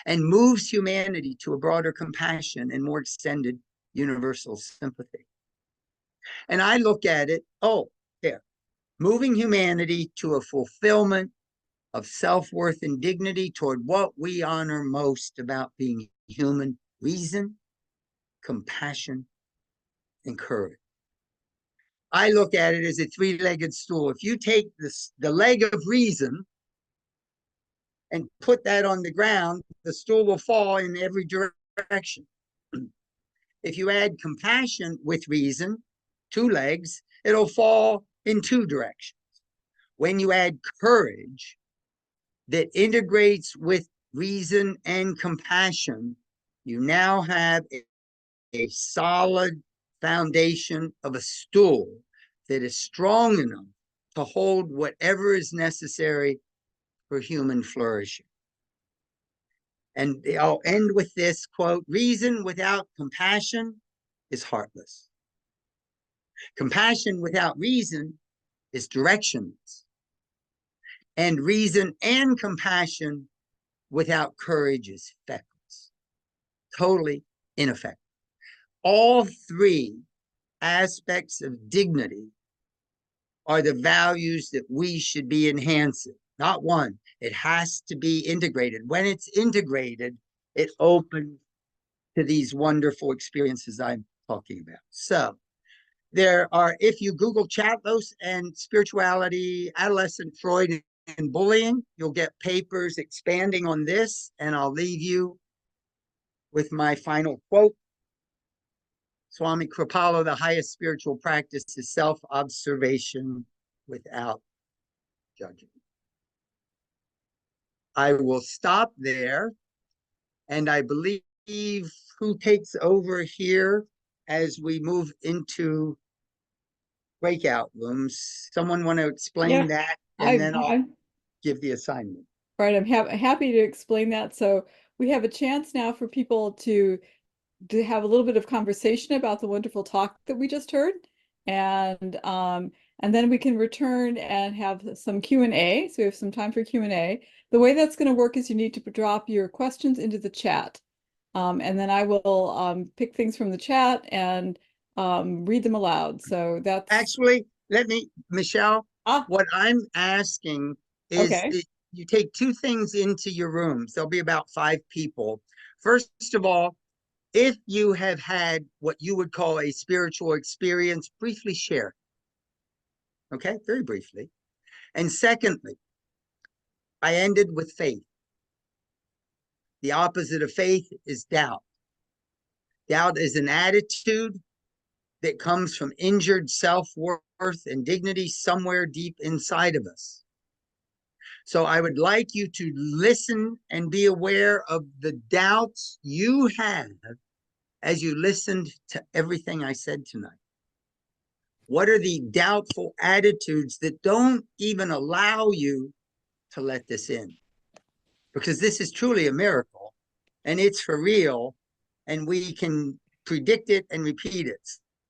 and moves humanity to a broader compassion and more extended universal sympathy. And I look at it, moving humanity to a fulfillment of self-worth and dignity toward what we honor most about being human: reason, compassion, and courage. I look at it as a three-legged stool. If you take the leg of reason and put that on the ground, the stool will fall in every direction. If you add compassion with reason, two legs, it'll fall in two directions. When you add courage that integrates with reason and compassion, you now have a solid foundation of a stool that is strong enough to hold whatever is necessary for human flourishing. And I'll end with this quote: reason without compassion is heartless. Compassion without reason is directionless. And reason and compassion without courage is feckless, totally ineffective. All three aspects of dignity are the values that we should be enhancing. Not one. It has to be integrated. When it's integrated, it opens to these wonderful experiences I'm talking about. So there are, if you Google Chatlos and spirituality, adolescent Freud and bullying, you'll get papers expanding on this. And I'll leave you with my final quote. Swami Kripalu, the highest spiritual practice is self-observation without judgment. I will stop there, and I believe who takes over here as we move into breakout rooms. Someone want to explain that, and then I'll give the assignment. Right, I'm happy to explain that. So we have a chance now for people to have a little bit of conversation about the wonderful talk that we just heard, and then we can return and have some Q&A. So we have some time for Q&A. The way that's going to work is you need to drop your questions into the chat, and then I will pick things from the chat and read them aloud. So that's actually, let me, Michelle, what I'm asking is that you take two things into your rooms. There'll be about 5 people. First of all, if you have had what you would call a spiritual experience, briefly share. Okay, very briefly. And secondly, I ended with faith. The opposite of faith is doubt. Doubt is an attitude that comes from injured self-worth and dignity somewhere deep inside of us. So I would like you to listen and be aware of the doubts you have as you listened to everything I said tonight. What are the doubtful attitudes that don't even allow you to let this in? Because this is truly a miracle, and it's for real, and we can predict it and repeat it.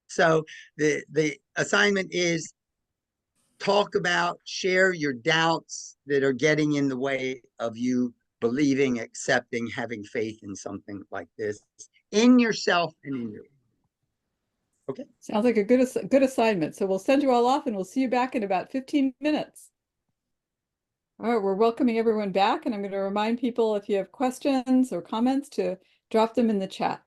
So the assignment is talk about, share your doubts that are getting in the way of you believing, accepting, having faith in something like this in yourself and in your. Okay. Sounds like a good assignment. So we'll send you all off and we'll see you back in about 15 minutes. All right, we're welcoming everyone back, and I'm going to remind people if you have questions or comments to drop them in the chat.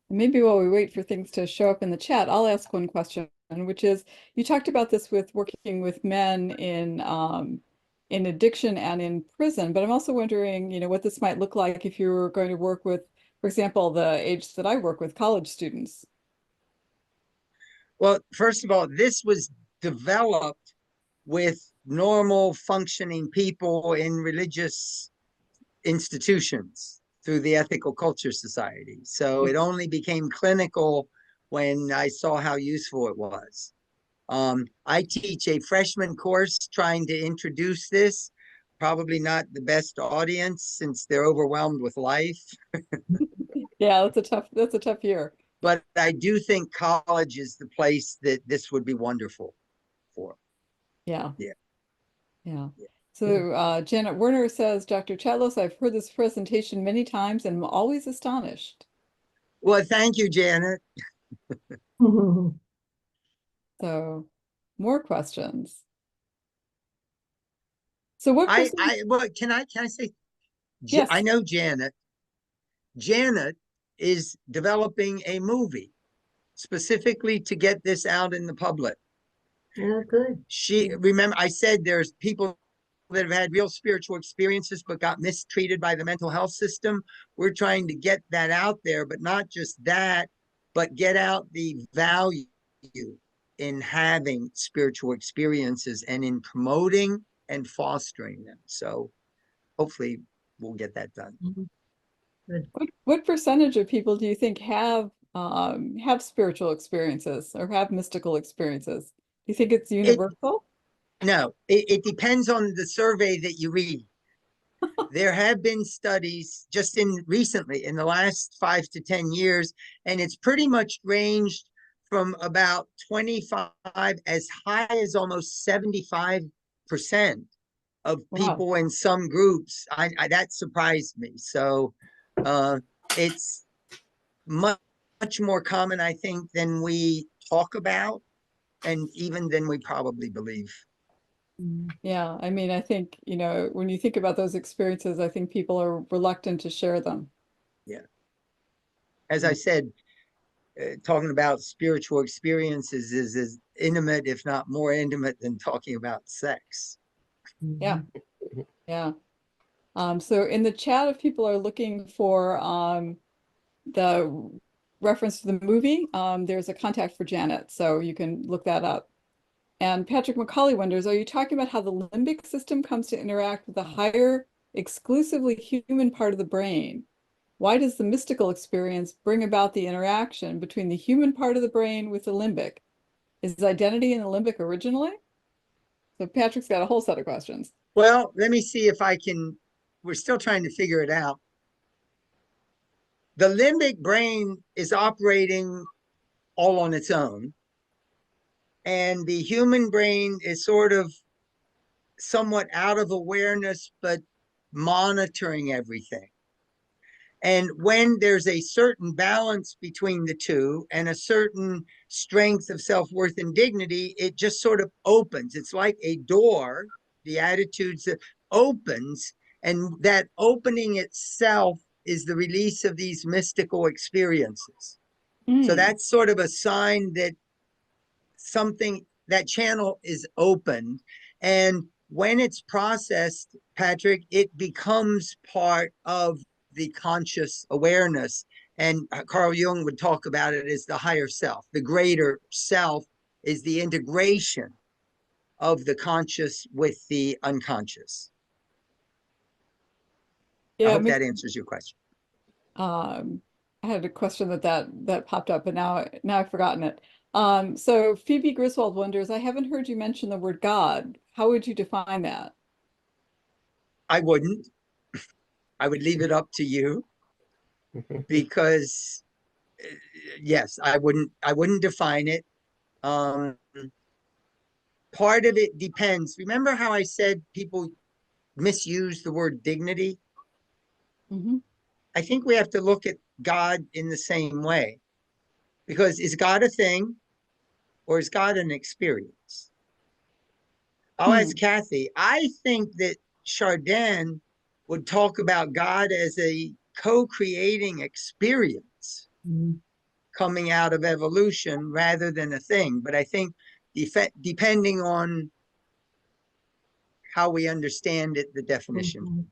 Maybe while we wait for things to show up in the chat, I'll ask one question, which is, you talked about this with working with men in addiction and in prison, but I'm also wondering, what this might look like if you were going to work with, for example, the age that I work with, college students. Well, first of all, this was developed with normal functioning people in religious institutions through the Ethical Culture Society. So it only became clinical when I saw how useful it was. I teach a freshman course trying to introduce this. Probably not the best audience since they're overwhelmed with life. Yeah, that's a tough year. But I do think college is the place that this would be wonderful for. Yeah. Yeah. Yeah. So Janet Werner says, Dr. Chatlos, I've heard this presentation many times and I'm always astonished. Well, thank you, Janet. So more questions. So what well, can I say, yes. I know Janet. Janet is developing a movie specifically to get this out in the public. Oh, good. Remember, I said there's people that have had real spiritual experiences but got mistreated by the mental health system. We're trying to get that out there, but not just that, but get out the value in having spiritual experiences and in promoting and fostering them. So hopefully we'll get that done. Good. What percentage of people do you think have spiritual experiences or have mystical experiences? Do you think it's universal? No, it depends on the survey that you read. There have been studies just recently in the last 5 to 10 years, and it's pretty much ranged from about 25 as high as almost 75% of people in some groups. That surprised me. So it's much more common, I think, than we talk about, and even than we probably believe. Yeah, I mean, I think, when you think about those experiences, I think people are reluctant to share them. Yeah. As I said, talking about spiritual experiences is as intimate, if not more intimate, than talking about sex. Yeah. Yeah. So in the chat, if people are looking for the reference to the movie, there's a contact for Janet, so you can look that up. And Patrick McCauley wonders, are you talking about how the limbic system comes to interact with the higher, exclusively human part of the brain? Why does the mystical experience bring about the interaction between the human part of the brain with the limbic? Is identity in the limbic originally? So Patrick's got a whole set of questions. Well, let me see if I can, we're still trying to figure it out. The limbic brain is operating all on its own, and the human brain is sort of somewhat out of awareness, but monitoring everything. And when there's a certain balance between the two and a certain strength of self-worth and dignity, it just sort of opens. It's like a door, the attitudes that opens, and that opening itself is the release of these mystical experiences. So that's sort of a sign that something, that channel is opened. And when it's processed, Patrick, it becomes part of the conscious awareness. And Carl Jung would talk about it as the higher self. The greater self is the integration of the conscious with the unconscious. I Yeah, hope that answers your question. I had a question that popped up, but now I've forgotten it. So Phoebe Griswold wonders, I haven't heard you mention the word God. How would you define that? I wouldn't. I would leave it up to you, because yes, I wouldn't define it. Part of it depends. Remember how I said people misuse the word dignity? Mm-hmm. I think we have to look at God in the same way, because is God a thing or is God an experience? I'll ask Kathy. I think that Chardin would talk about God as a co-creating experience coming out of evolution rather than a thing. But I think depending on how we understand it, the definition. Mhm.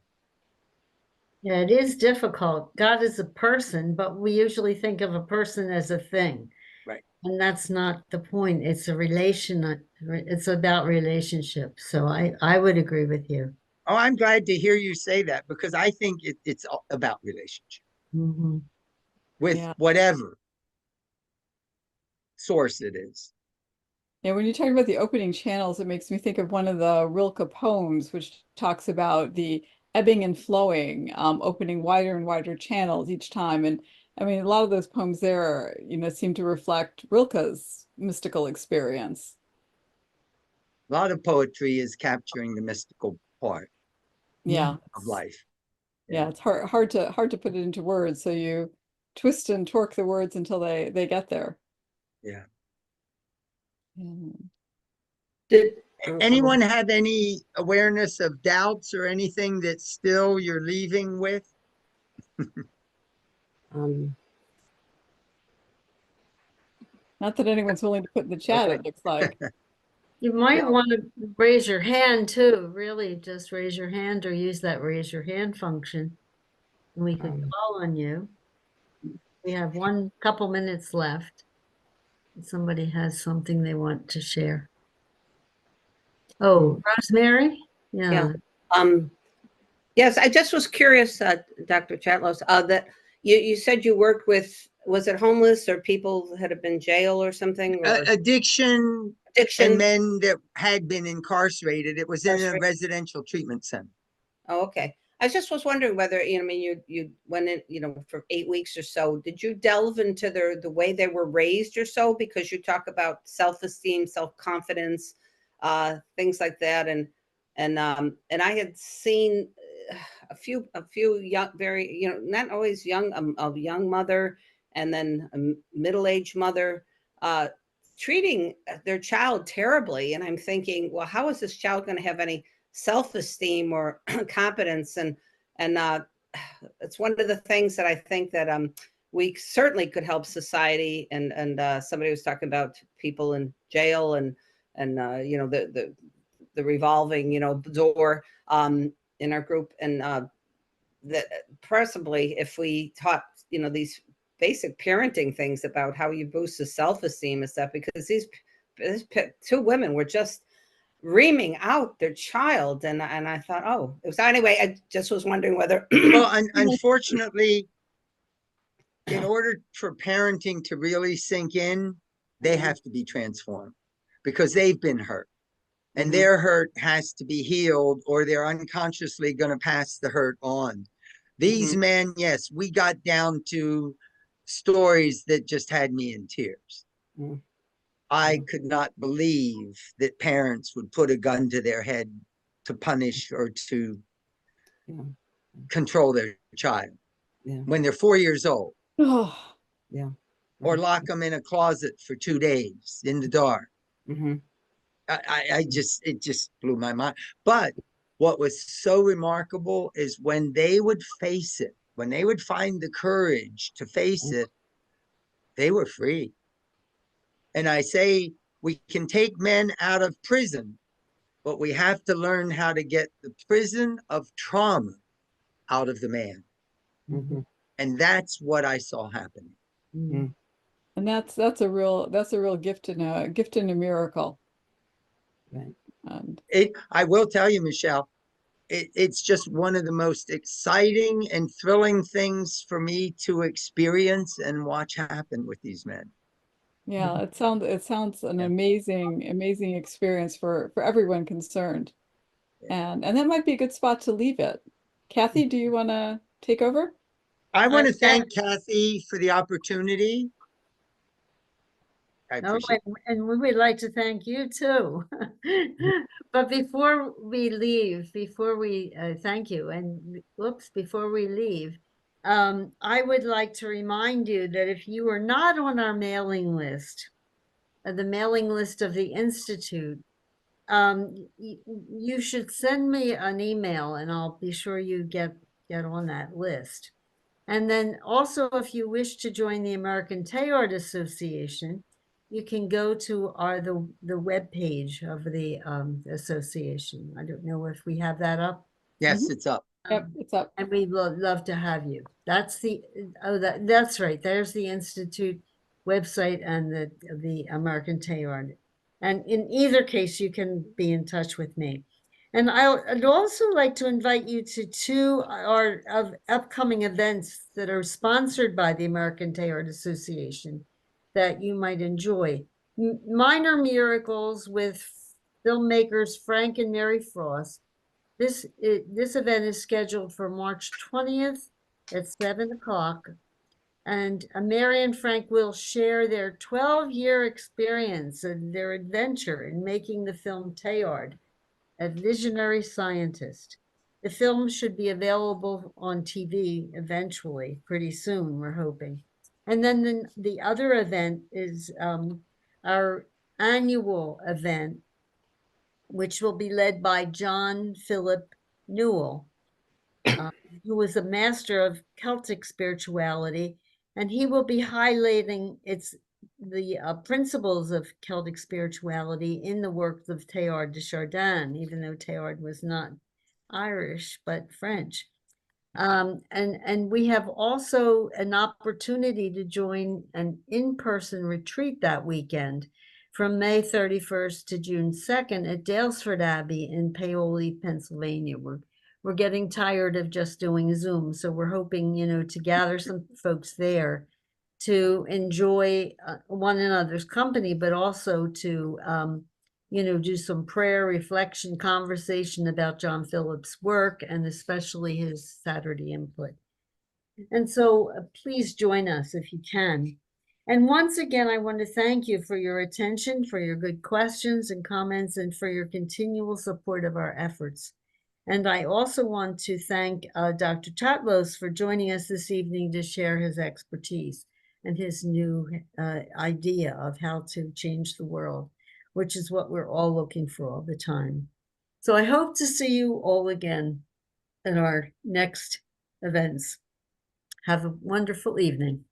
Yeah, it is difficult. God is a person, but we usually think of a person as a thing. Right. And that's not the point. It's a relation. It's about relationships. So I would agree with you. Oh, I'm glad to hear you say that, because I think it's about relationship Mhm. with Yeah. whatever source it is. Yeah, when you talk about the opening channels, it makes me think of one of the Rilke poems, which talks about the ebbing and flowing, opening wider and wider channels each time. And I mean, a lot of those poems there, seem to reflect Rilke's mystical experience. A lot of poetry is capturing the mystical part Yeah. of life. Yeah, it's hard to put it into words. So you twist and torque the words until they get there. Yeah. Mm. Did Anyone have any awareness of doubts or anything that still you're leaving with? um, Not that anyone's willing to put in the chat, it looks like. You might Yeah. want to raise your hand too, really just raise your hand or use that raise your hand function. And we could call on you. We have one couple minutes left. If somebody has something they want to share. Oh, Rosemary? yeah. Yeah. Yes, I just was curious, Dr. Chatlos, that you said you worked with, was it homeless or people that had been in jail or something, or Addiction and addiction? men that had been incarcerated. It was in a Incarcerated. residential treatment center. Oh, okay. I just was wondering whether, I mean, you went in, for 8 weeks or so. Did you delve into the way they were raised or so? Because you talk about self-esteem, self-confidence, things like that. And I had seen a few young, very, not always young, a young mother and then a middle-aged mother, treating their child terribly. And I'm thinking, well, how is this child going to have any self-esteem or competence? And it's one of the things that I think that we certainly could help society. And somebody was talking about people in jail and the revolving door in our group, and that possibly if we taught these basic parenting things about how you boost the self-esteem and stuff, because these two women were just reaming out their child, and I thought, oh, it was, anyway, I just was wondering whether Well, unfortunately, in order for parenting to really sink in, they have to be transformed, because they've been hurt, and their hurt has to be healed, or they're unconsciously going to pass the hurt on. These men, yes, we got down to stories that just had me in tears. I could not believe that parents would put a gun to their head to punish or to control their child when they're 4 years old, Oh, or lock them in a closet for 2 days in the dark. It just blew my mind. But what was so remarkable is when they would face it, when they would find the courage to face it, they were free. And I say We can take men out of prison, but we have to learn how to get the prison of trauma out of the man. Mhm. And that's what I saw happening. Mm. And that's a real gift and a miracle. Right. And I will tell you, Michelle, it's just one of the most exciting and thrilling things for me to experience and watch happen with these men. yeah, it sounds an Yeah. amazing experience for everyone concerned. Yeah. And that might be a good spot to leave it. Kathy, do you want to take over? I want to Yeah. thank Kathy for the opportunity. I Oh, appreciate and we would like to thank you too. But before we leave, before we thank you, and whoops, before we leave, I would like to remind you that if you are not on our mailing list, the mailing list of the Institute, you should send me an email and I'll be sure you get on that list. And then also, if you wish to join the American Teilhard Association, you can go to the webpage of the association. I don't know if we have that up. Yes, Mhm. it's up. Yep, it's up. And we'd love to have you. That's that's right. There's the Institute website and the American Teilhard. And in either case, you can be in touch with me. And I'd also like to invite you to two of upcoming events that are sponsored by the American Teilhard Association that you might enjoy. Minor Miracles with filmmakers Frank and Mary Frost. This event is scheduled for March 20th at 7 o'clock. And Mary and Frank will share their 12-year experience and their adventure in making the film Teilhard, a visionary scientist. The film should be available on TV eventually, pretty soon, we're hoping. And then the other event is our annual event, which will be led by John Philip Newell, who was a master of Celtic spirituality, and he will be highlighting the principles of Celtic spirituality in the works of Teilhard de Chardin, even though Teilhard was not Irish, but French. And we have also an opportunity to join an in-person retreat that weekend from May 31st to June 2nd at Dalesford Abbey in Paoli, Pennsylvania. We're getting tired of just doing Zoom, so we're hoping, to gather some folks there to enjoy one another's company, but also to do some prayer, reflection, conversation about John Philip's work, and especially his Saturday input. And so please join us if you can. And once again, I want to thank you for your attention, for your good questions and comments, and for your continual support of our efforts. And I also want to thank Dr. Chatlos for joining us this evening to share his expertise and his new idea of how to change the world, which is what we're all looking for all the time. So I hope to see you all again at our next events. Have a wonderful evening.